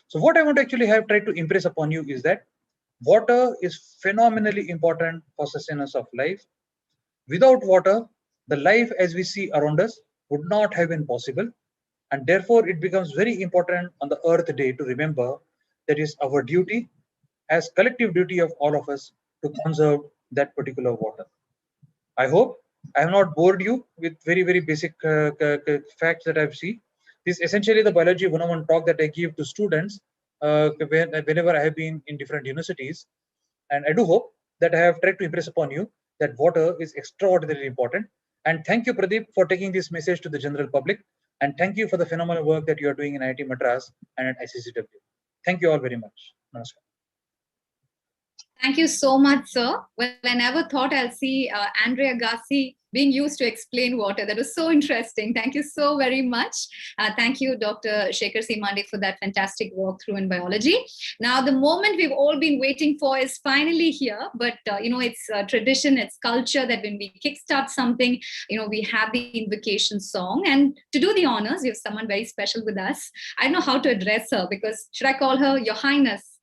So what I want to actually have tried to impress upon you is that water is phenomenally important for sustenance of life. Without water, the life as we see around us would not have been possible. And therefore, it becomes very important on the Earth Day to remember that is our duty as collective duty of all of us to conserve that particular water. I hope I have not bored you with very, very basic facts that I've seen. This is essentially the biology 101 talk that I give to students whenever I have been in different universities. And I do hope that I have tried to impress upon you that water is extraordinarily important. And thank you, Pradeep, for taking this message to the general public. And thank you for the phenomenal work that you are doing in IIT Madras and at ICCW. Thank you all very much. Namaskar. Thank you so much, sir. Well, I never thought I'll see Andre Agassi being used to explain water. That was so interesting. Thank you so very much. Thank you, Dr. Shekhar C. Mande, for that fantastic walkthrough in biology. Now, the moment we've all been waiting for is finally here. But, it's tradition, it's culture that when we kickstart something, we have the invocation song. And to do the honors, we have someone very special with us. I don't know how to address her because should I call her Your Highness?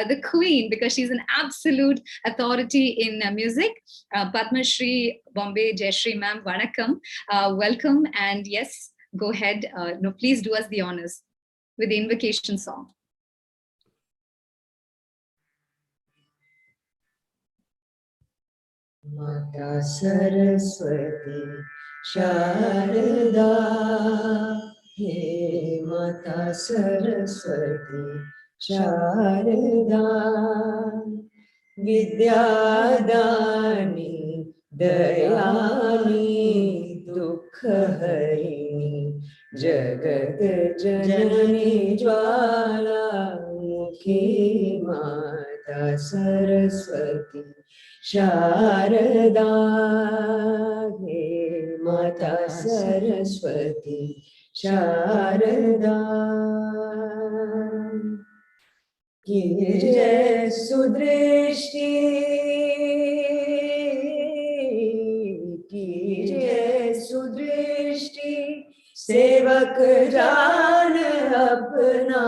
The Queen, because she's an absolute authority in music. Padma Shri Bombay Jayashree ma'am, Vanakkam. Welcome, and yes, go ahead. Please do us the honors with the invocation song. Mata Saraswati Sharada, He Mata Saraswati Sharada, Vidyadani Dayani Dukkhaharini Jagat Janani Jwala Mukhi Mata Saraswati Sharada, He Mata Saraswati Sharada, Kirjay Sudrishti, Kirjay Sudrishti, Sevak Jaan Apna,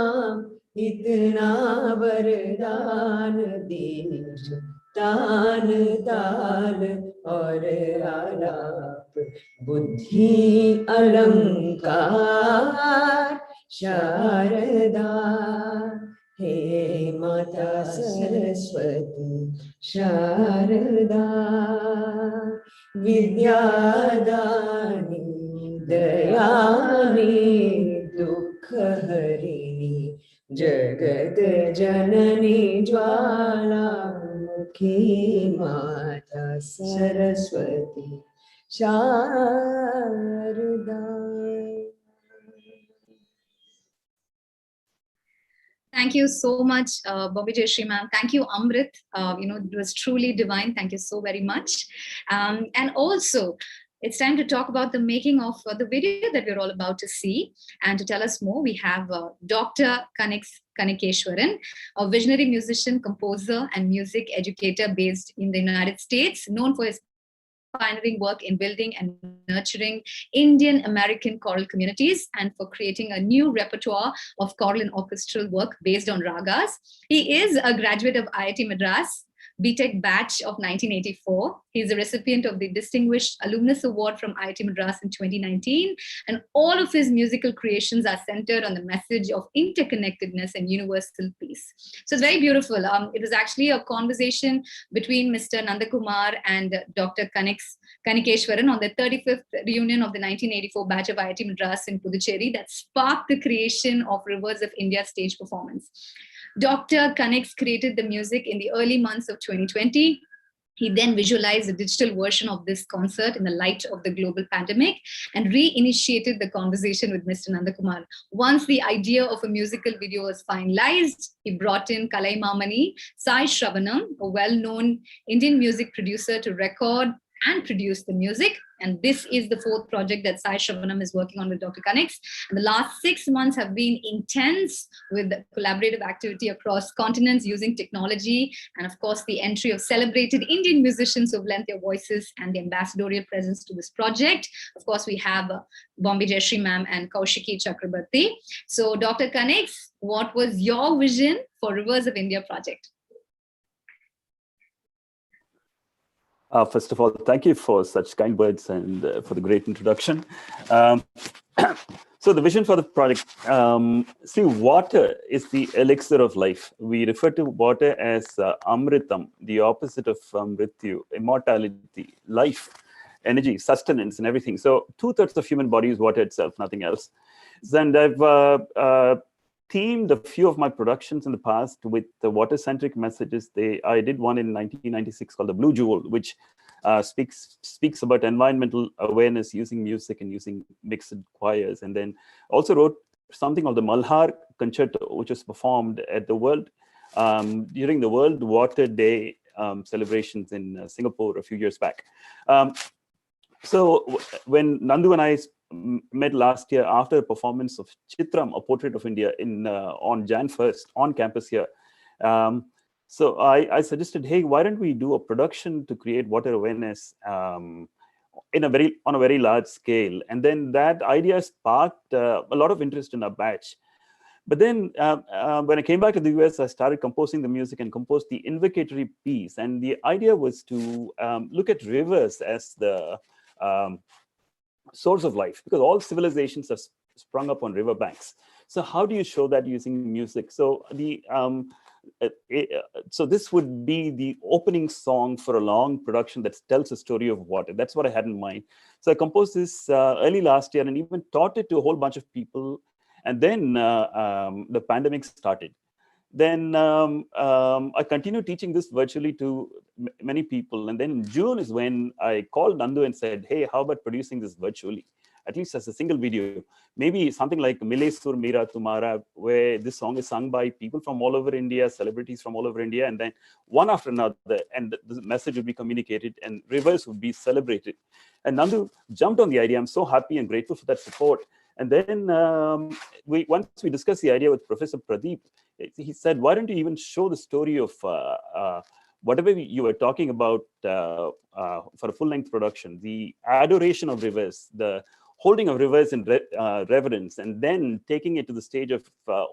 Itna Vardaan Deej, तान ताल और आलाप बुद्धि अलंकार शारदा, हे माता सरस्वती शारदा, विद्यादानी दयानी दुःखहरिणी जगत जननी ज्वाला मुखी माता Saraswati Sharda. Thank you so much, Bobby Jayashree ma'am. Thank you, Amrit. It was truly divine. Thank you so very much. And also, it's time to talk about the making of the video that we're all about to see. And to tell us more, we have Dr. Kanikeshwaran, a visionary musician, composer, and music educator based in the United States, known for his pioneering work in building and nurturing Indian American choral communities and for creating a new repertoire of choral and orchestral work based on ragas. He is a graduate of IIT Madras, BTech batch of 1984. He's a recipient of the Distinguished Alumnus Award from IIT Madras in 2019. And all of his musical creations are centered on the message of interconnectedness and universal peace. So it's very beautiful. It was actually a conversation between Mr. Nandakumar and Dr. Kanikeshwaran on the 35th reunion of the 1984 batch of IIT Madras in Puducherry that sparked the creation of Rivers of India stage performance. Dr. Kanix created the music in the early months of 2020. He then visualized a digital version of this concert in the light of the global pandemic and reinitiated the conversation with Mr. Nandakumar. Once the idea of a musical video was finalized, he brought in Kalima Sai Shravanam, a well-known Indian music producer, to record and produce the music. And this is the fourth project that Sai Shravanam is working on with Dr. Kanix. And the last 6 months have been intense with collaborative activity across continents using technology. And of course, the entry of celebrated Indian musicians who've lent their voices and the ambassadorial presence to this project. Of course, we have Bombay Jayashree ma'am and Kaushiki Chakrabarti. So Dr. Kanix, what was your vision for Rivers of India project? First of all, thank you for such kind words and for the great introduction. So the vision for the project, see, water is the elixir of life. We refer to water as Amritam, the opposite of Mrityu, immortality, life, energy, sustenance, and everything. So 2/3 of human body is water itself, nothing else. And I've themed a few of my productions in the past with the water-centric messages. I did one in 1996 called The Blue Jewel, which speaks about environmental awareness using music and using mixed choirs. And then also wrote something called the Malhar Concerto, which was performed at the during the World Water Day celebrations in Singapore a few years back. So when Nandu and I met last year after a performance of Chitram, a portrait of India, on Jan 1st on campus here. So I suggested, hey, why don't we do a production to create water awareness on a very large scale? And then that idea sparked a lot of interest in our batch. But then when I came back to the US, I started composing the music and composed the invocatory piece. And the idea was to look at rivers as the source of life, because all civilizations have sprung up on riverbanks. So how do you show that using music? So so this would be the opening song for a long production that tells a story of water. That's what I had in mind. So I composed this early last year and even taught it to a whole bunch of people. And then the pandemic started. Then I continued teaching this virtually to many people. And then in June is when I called Nandu and said, hey, how about producing this virtually, at least as a single video? Maybe something like Mile Sur Mera Tumhara, where this song is sung by people from all over India, celebrities from all over India, and then one after another, and the message would be communicated and rivers would be celebrated. And Nandu jumped on the idea. I'm so happy and grateful for that support. And then once we discussed the idea with Professor Pradeep, he said, why don't you even show the story of whatever you were talking about for a full-length production, the adoration of rivers, the holding of rivers in reverence, and then taking it to the stage of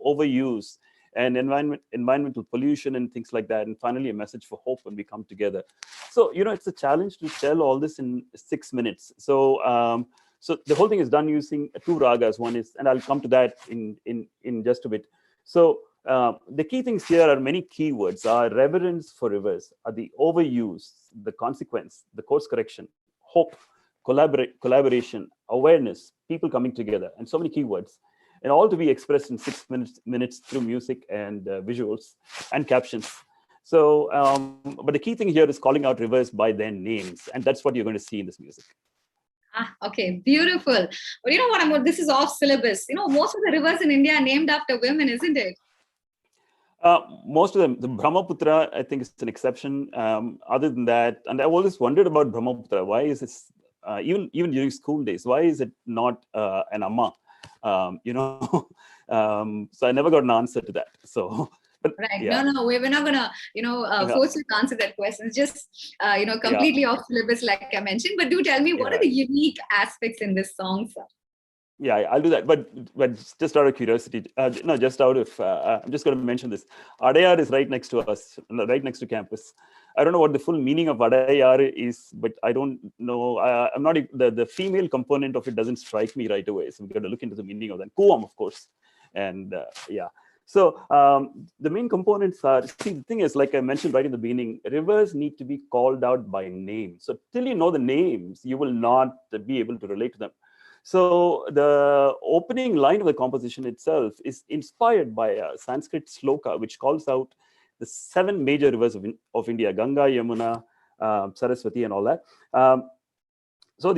overuse and environmental pollution and things like that, and finally a message for hope when we come together. So, it's a challenge to tell all this in 6 minutes. So, so the whole thing is done using 2 ragas. One is, and I'll come to that in just a bit. So the key things here are many keywords: are reverence for rivers, are the overuse, the consequence, the course correction, hope, collaboration, awareness, people coming together, and so many keywords, and all to be expressed in 6 minutes through music and visuals and captions. So, but the key thing here is calling out rivers by their names, and that's what you're going to see in this music. Okay, beautiful. But you know what? This is off syllabus. Most of the rivers in India are named after women, isn't it? Most of them, the Brahmaputra, I think, is an exception. Other than that, and I've always wondered about Brahmaputra. Why is this, even during school days, why is it not an Amma? So I never got an answer to that. So. But, right. Yeah. No, we're not gonna, force you to answer that question. It's just, completely off syllabus, like I mentioned. But do tell me, what are the unique aspects in this song, sir? Yeah, I'll do that. But just out of curiosity, just out of, I'm just going to mention this. Adayar is right next to us, right next to campus. I don't know what the full meaning of Adayar is, but I don't know. I'm not, the female component of it doesn't strike me right away. So we've got to look into the meaning of that. Kuam, of course. And yeah. So the main components are, see, the thing is, like I mentioned right in the beginning, rivers need to be called out by name. So till you know the names, you will not be able to relate to them. So the opening line of the composition itself is inspired by a Sanskrit sloka, which calls out the 7 major rivers of India: Ganga, Yamuna, Saraswati and all that. So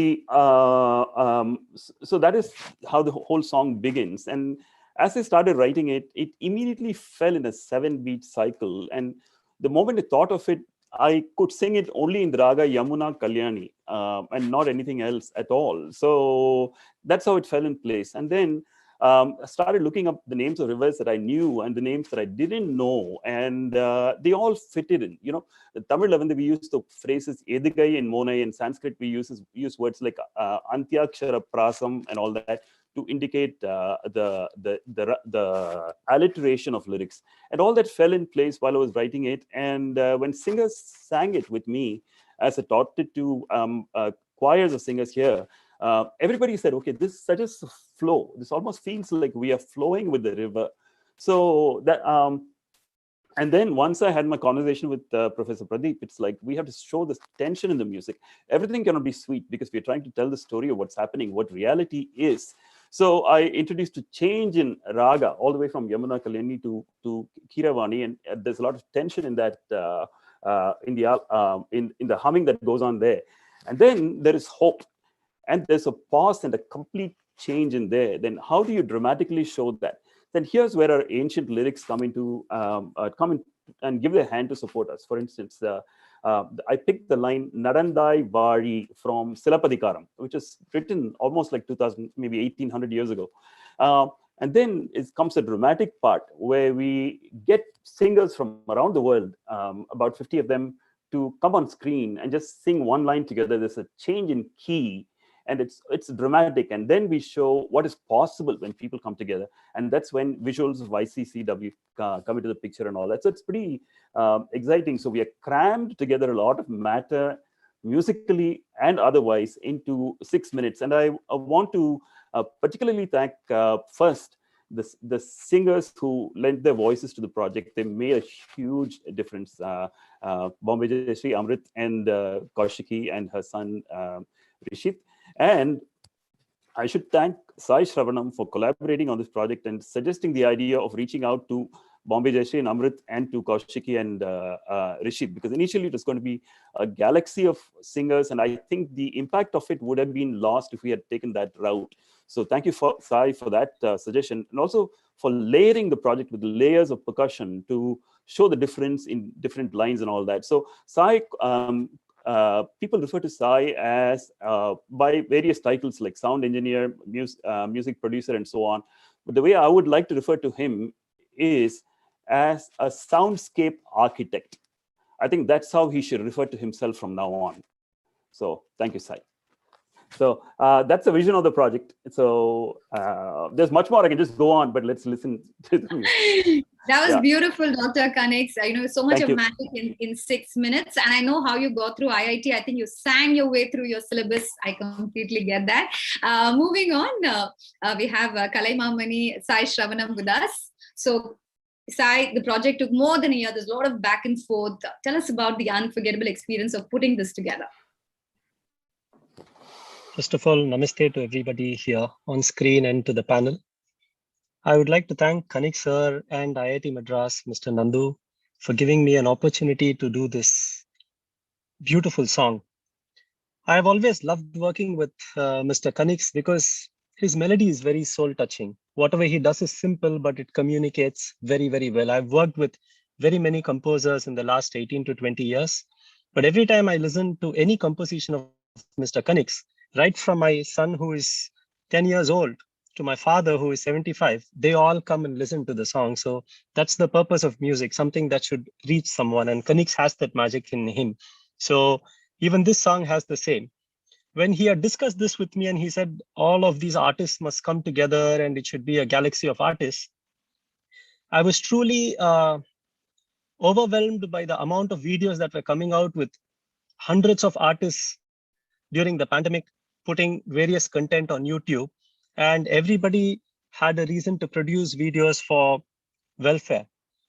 so that is how the whole song begins. And as I started writing it, it immediately fell in a 7-beat cycle. And the moment I thought of it, I could sing it only in the raga Yamuna Kalyani and not anything else at all. So that's how it fell in place. And then I started looking up the names of rivers that I knew and the names that I didn't know, and they all fitted in. You know, in Tamil, when we use the phrases Edigai and Monai, in Sanskrit we use words like Antyakshara Prasam and all that to indicate the alliteration of lyrics, and all that fell in place while I was writing it. And when singers sang it with me, as I taught it to choirs of singers here, everybody said, okay, this suggests a flow. This almost feels like we are flowing with the river. So that, and then once I had my conversation with Professor Pradeep, it's like, we have to show this tension in the music. Everything cannot be sweet because we're trying to tell the story of what's happening, what reality is. So I introduced a change in raga all the way from Yamuna Kalyani to Kiravani, and there's a lot of tension in that, in the humming that goes on there. And then there is hope. And there's a pause and a complete change in there. Then how do you dramatically show that? Then here's where our ancient lyrics come into come in and give their hand to support us. For instance, I picked the line Nadandai Vari from Silapadikaram, which is written almost like 2000, maybe 1800 years ago. And then it comes a dramatic part where we get singers from around the world, about 50 of them, to come on screen and just sing one line together. There's a change in key, and it's dramatic. And then we show what is possible when people come together. And that's when visuals of ICCW come into the picture and all that. So it's pretty exciting. So we are crammed together a lot of matter, musically and otherwise, into 6 minutes. And I want to particularly thank first the singers who lent their voices to the project. They made a huge difference. Bombay Jayashree, Amrit, and Kaushiki and her son Rishit. And I should thank Sai Shravanam for collaborating on this project and suggesting the idea of reaching out to Bombay Jayashree and Amrit and to Kaushiki and Rishit, because initially it was going to be a galaxy of singers, and I think the impact of it would have been lost if we had taken that route. So thank you, Sai, for that suggestion, and also for layering the project with layers of percussion to show the difference in different lines and all that. So Sai, people refer to Sai as by various titles like sound engineer, music producer, and so on. But the way I would like to refer to him is as a soundscape architect. I think that's how he should refer to himself from now on. So thank you, Sai. So that's the vision of the project. So there's much more I can just go on, but let's listen to the music. That was beautiful, Dr. Kanix. So much Thank of you. magic in 6 minutes. And I know how you got through IIT. I think you sang your way through your syllabus. I completely get that. Moving on, we have Kalima Mani, Sai Shravanam with us. So Sai, the project took more than a year. There's a lot of back and forth. Tell us about the unforgettable experience of putting this together. First of all, namaste to everybody here on screen and to the panel. I would like to thank Kanix sir and IIT Madras, Mr. Nandu, for giving me an opportunity to do this beautiful song. I have always loved working with Mr. Kanix because his melody is very soul-touching. Whatever he does is simple, but it communicates very, very well. I've worked with very many composers in the last 18 to 20 years, but every time I listen to any composition of Mr. Kanix, right from my son who is 10 years old to my father who is 75, they all come and listen to the song. So that's the purpose of music, something that should reach someone, and Kanix has that magic in him. So even this song has the same. When he had discussed this with me and he said all of these artists must come together and it should be a galaxy of artists, I was truly overwhelmed by the amount of videos that were coming out with hundreds of artists during the pandemic, putting various content on YouTube, and everybody had a reason to produce videos for welfare.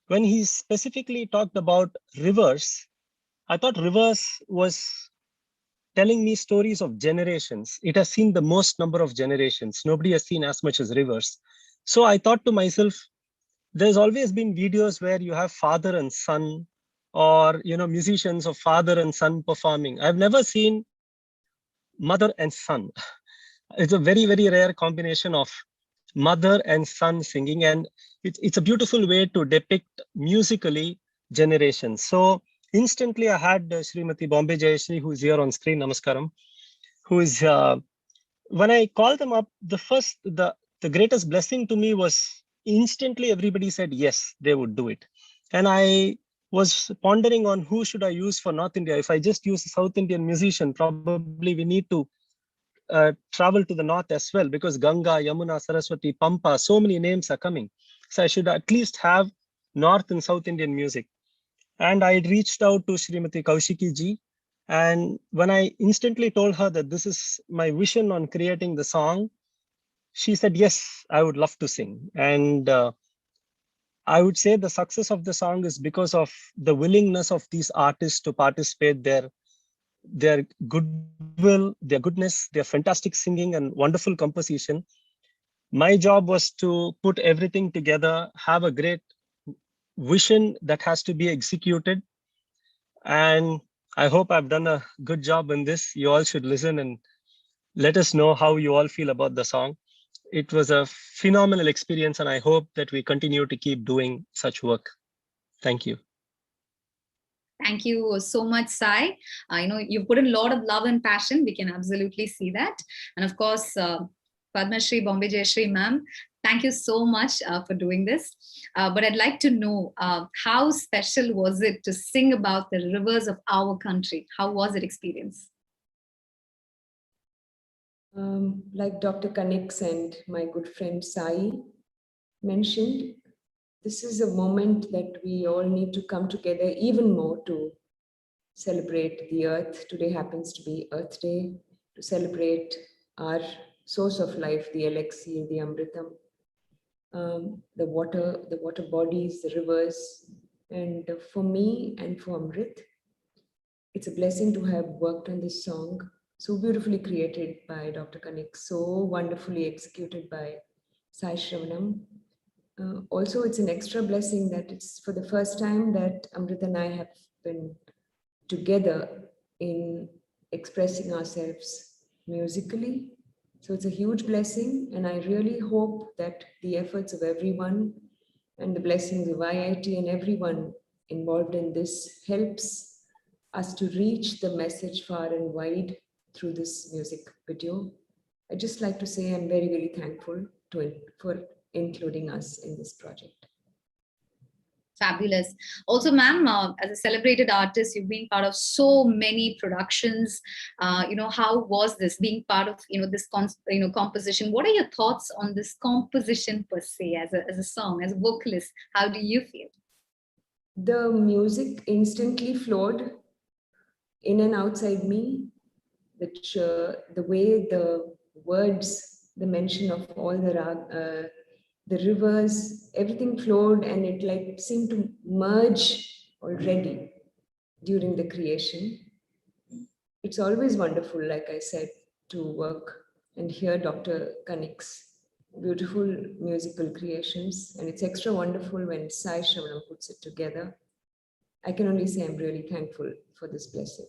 When he specifically talked about rivers, I thought rivers was telling me stories of generations. It has seen the most number of generations. Nobody has seen as much as rivers. So I thought to myself, there's always been videos where you have father and son or musicians of father and son performing. I've never seen mother and son. It's a very, very rare combination of mother and son singing, and it's a beautiful way to depict musically generations. So instantly I had Srimati Bombay Jayashree, who is here on screen, namaskaram, who is when I called them up, the greatest blessing to me was instantly everybody said yes, they would do it. And I was pondering on who should I use for North India. If I just use a South Indian musician, probably we need to travel to the north as well, because Ganga, Yamuna, Saraswati, Pampa, so many names are coming. So I should at least have North and South Indian music. And I reached out to Srimati Kaushiki ji. And when I instantly told her that this is my vision on creating the song, she said, yes, I would love to sing. And I would say the success of the song is because of the willingness of these artists to participate, their goodwill, their goodness, their fantastic singing and wonderful composition. My job was to put everything together, have a great vision that has to be executed. And I hope I've done a good job in this. You all should listen and let us know how you all feel about the song. It was a phenomenal experience, and I hope that we continue to keep doing such work. Thank you. Thank you so much, Sai. I know you put in a lot of love and passion. We can absolutely see that. And of course, Padma Shri Bombay Jayashree ma'am, thank you so much for doing this. But I'd like to know how special was it to sing about the rivers of our country? How was it experience? Like Dr. Kanix and my good friend Sai mentioned, this is a moment that we all need to come together even more to celebrate the earth. Today happens to be Earth Day, to celebrate our source of life, the elixir, the amritam, the water bodies, the rivers. And for me and for Amrit, it's a blessing to have worked on this song, so beautifully created by Dr. Kanik, so wonderfully executed by Sai Shravanam. Also, it's an extra blessing that it's for the first time that Amrit and I have been together in expressing ourselves musically. So it's a huge blessing, and I really hope that the efforts of everyone and the blessings of IIT and everyone involved in this helps us to reach the message far and wide through this music video. I'd just like to say I'm very, very thankful for including us in this project. Fabulous. Also, ma'am, as a celebrated artist, you've been part of so many productions. How was this being part of this composition? What are your thoughts on this composition per se, as a song, as a vocalist? How do you feel? The music instantly flowed in and outside me. The way the words, the mention of all the rivers, everything flowed, and it like seemed to merge already during the creation. It's always wonderful, like I said, to work and hear Dr. Kanik's beautiful musical creations, and it's extra wonderful when Sai Shravanam puts it together. I can only say I'm really thankful for this blessing.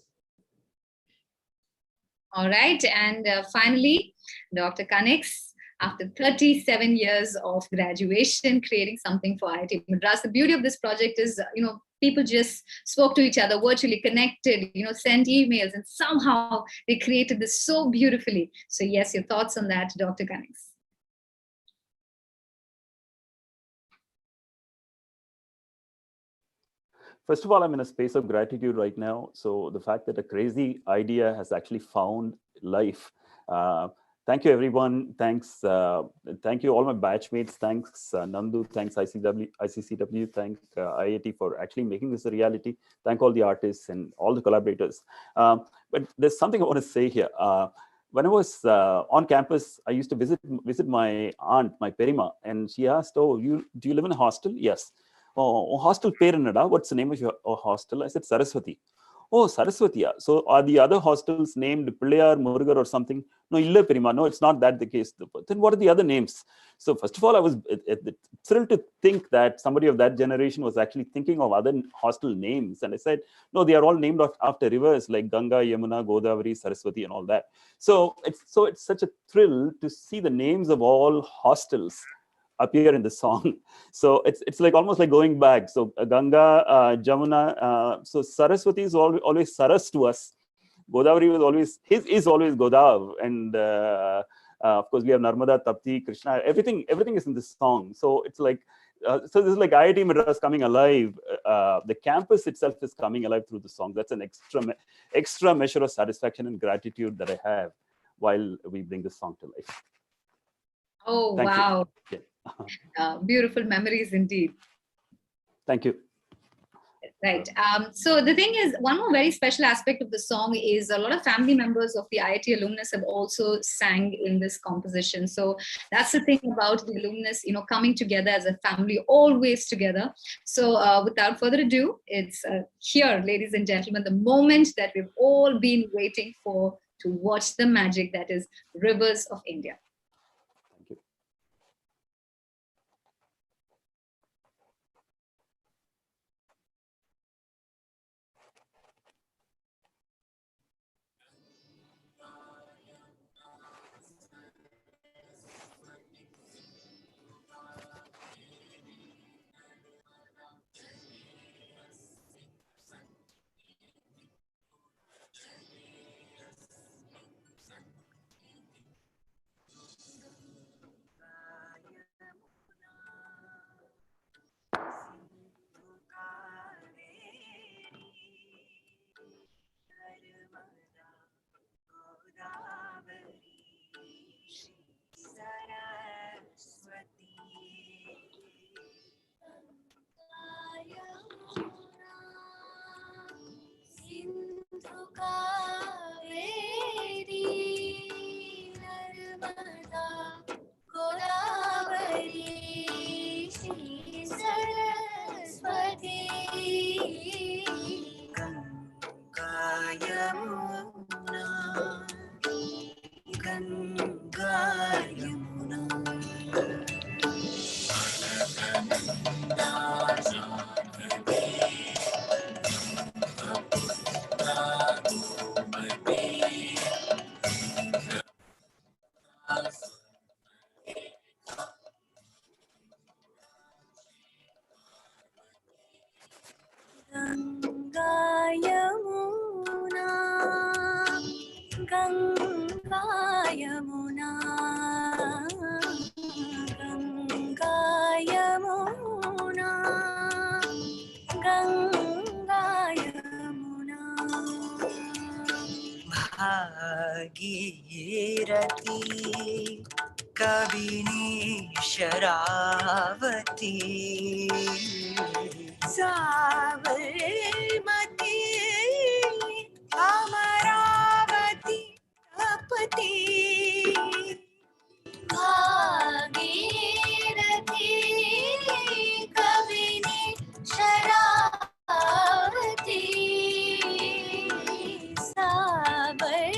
All right, and finally, Dr. Kanix, after 37 years of graduation, creating something for IIT Madras. The beauty of this project is, people just spoke to each other, virtually connected, sent emails, and somehow they created this so beautifully. So yes, your thoughts on that, Dr. Kanix? First of all, I'm in a space of gratitude right now. So the fact that a crazy idea has actually found life. Thank you, everyone. Thanks. Thank you, all my batchmates. Thanks, Nandu. Thanks, ICCW. Thank IIT for actually making this a reality. Thank all the artists and all the collaborators. But there's something I want to say here. When I was on campus, I used to visit my aunt, my Perima, and she asked, "Oh, do you live in a hostel?" Yes. Oh, hostel Perannada, what's the name of your hostel? I said, Saraswati. Oh, Saraswati. So are the other hostels named Pillayar, Murugar or something? No, Illa Perima. No, it's not that the case. Then what are the other names? So first of all, I was thrilled to think that somebody of that generation was actually thinking of other hostel names. And I said, no, they are all named after rivers like Ganga, Yamuna, Godavari, Saraswati and all that. So it's such a thrill to see the names of all hostels appear in the song. So it's like almost like going back. So Ganga, Jamuna, so Saraswati is always Saras to us. Godavari was always, is always Godav. And of course we have Narmada, Tapti, Krishna, everything is in this song. So it's like, so this is like IIT Madras coming alive. The campus itself is coming alive through the song. That's an extra measure of satisfaction and gratitude that I have while we bring this song to life. Oh, Thank wow. you. Beautiful memories indeed. Thank you. Right. So the thing is, one more very special aspect of the song is a lot of family members of the IIT alumnus have also sang in this composition. So that's the thing about the alumnus, coming together as a family, always together. So without further ado, it's here, ladies and gentlemen, the moment that we've all been waiting for to watch the magic that is Rivers of India. Thank you. Bhagirathi Kabini Sharavati Sabarmati Amravati तपती भागीरथी कबिनी शरावती साबरमती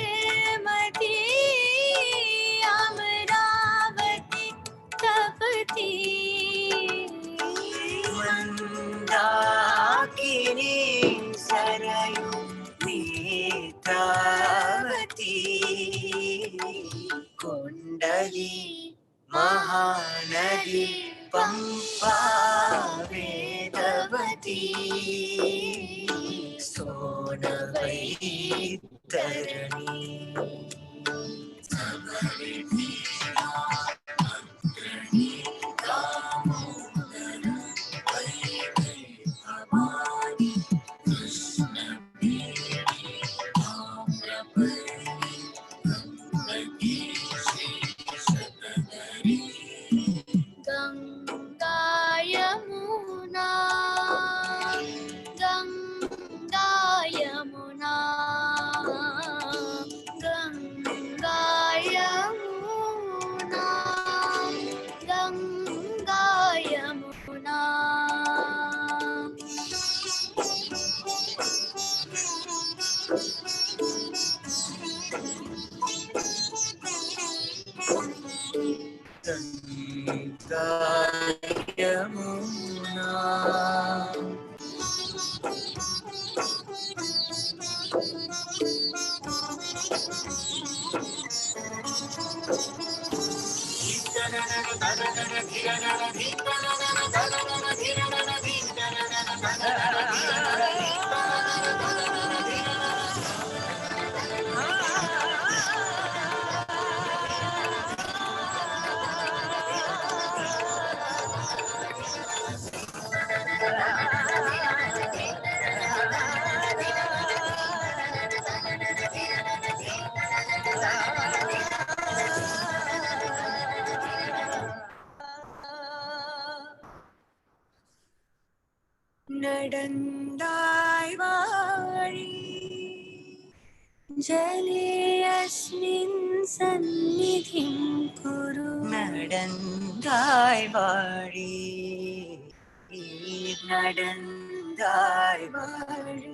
अमरावती तपती मंदाकिनी सरयू नेत्रावती कुंडली महानदी पंपा वेदवती सोनवैतरणी गंगा நடந்தாய் வாழி ஜலே அஸ்மின் சந்நிதிம் குரு நடந்தாய் வாழி நடந்தாய் வாழி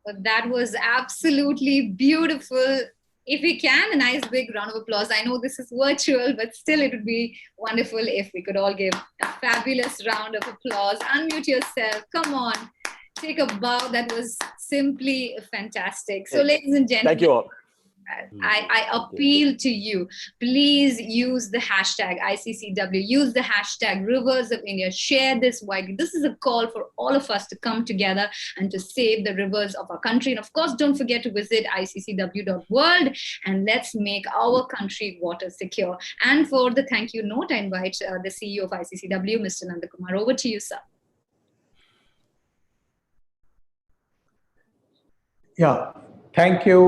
But that was absolutely beautiful. If we can, a nice big round of applause. I know this is virtual, but still it would be wonderful if we could all give a fabulous round of applause. Unmute yourself. Come on. Take a bow. That was simply fantastic. So, ladies and gentlemen, Thank you all. I appeal to you, please use the hashtag ICCW, use the hashtag Rivers of India, share this widely. This is a call for all of us to come together and to save the rivers of our country. And of course, don't forget to visit iccw.world and let's make our country water secure. And for the thank you note, I invite the CEO of ICCW, Mr. Nandakumar. Over to you, sir. Yeah, thank you,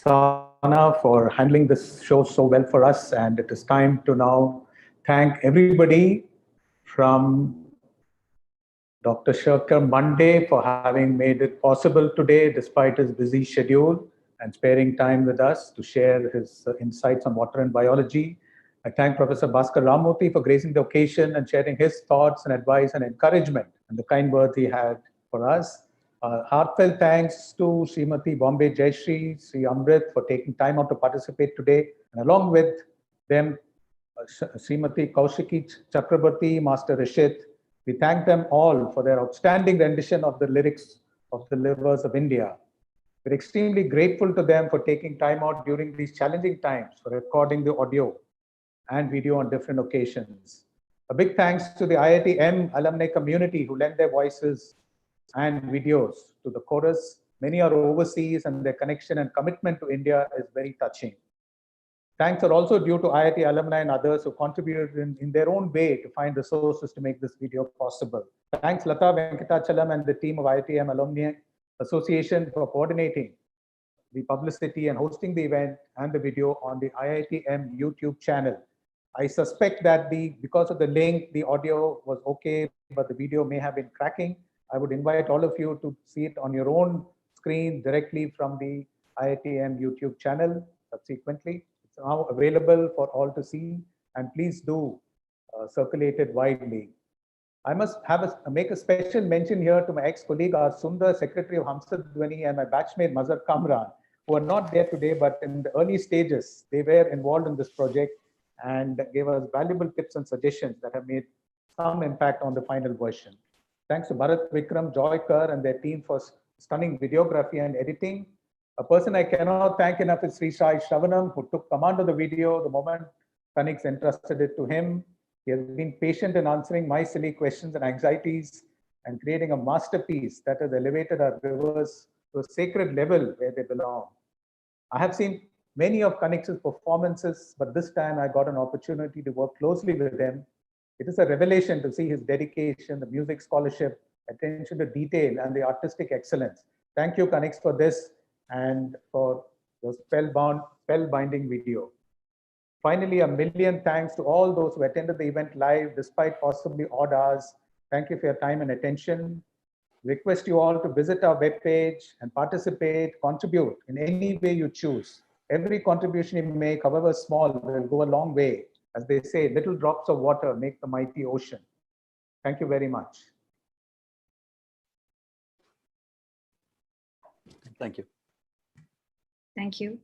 Sana, for handling this show so well for us. And it is time to now thank everybody from Dr. Shekhar Mande for having made it possible today, despite his busy schedule, and sparing time with us to share his insights on water and biology. I thank Professor Bhaskar Ramamurthy for gracing the occasion and sharing his thoughts and advice and encouragement and the kind words he had for us. Heartfelt thanks to Srimati Bombay Jayashree, Sri Amrit for taking time out to participate today. And along with them, Srimati Kaushiki Chakrabarti, Master Rishit. We thank them all for their outstanding rendition of the lyrics of the Rivers of India. We're extremely grateful to them for taking time out during these challenging times for recording the audio and video on different occasions. A big thanks to the IIT M alumni community who lent their voices and videos to the chorus. Many are overseas and their connection and commitment to India is very touching. Thanks are also due to IIT alumni and others who contributed in their own way to find resources to make this video possible. Thanks Lata Venkatachalam and the team of IITM Alumni Association for coordinating the publicity and hosting the event and the video on the IITM YouTube channel. I suspect that because of the link, the audio was okay, but the video may have been cracking. I would invite all of you to see it on your own screen directly from the IITM YouTube channel subsequently. It's now available for all to see, and please do circulate it widely. I must make a special mention here to my ex-colleague, our Sundar, Secretary of Hamsadhwani, and my batchmate Mazhar Kamran, who are not there today, but in the early stages, they were involved in this project and gave us valuable tips and suggestions that have made some impact on the final version. Thanks to Bharat Vikram, Joy Kerr, and their team for stunning videography and editing. A person I cannot thank enough is Sri Shravanam, who took command of the video the moment Kanix entrusted it to him. He has been patient in answering my silly questions and anxieties and creating a masterpiece that has elevated our rivers to a sacred level where they belong. I have seen many of Kanix's performances, but this time I got an opportunity to work closely with him. It is a revelation to see his dedication, the music scholarship, attention to detail, and the artistic excellence. Thank you, Kanix, for this and for the spellbinding video. Finally, a million thanks to all those who attended the event live despite possibly odd hours. Thank you for your time and attention. Request you all to visit our webpage and participate, contribute in any way you choose. Every contribution you make, however small, will go a long way. As they say, little drops of water make the mighty ocean. Thank you very much. Thank you. Thank you.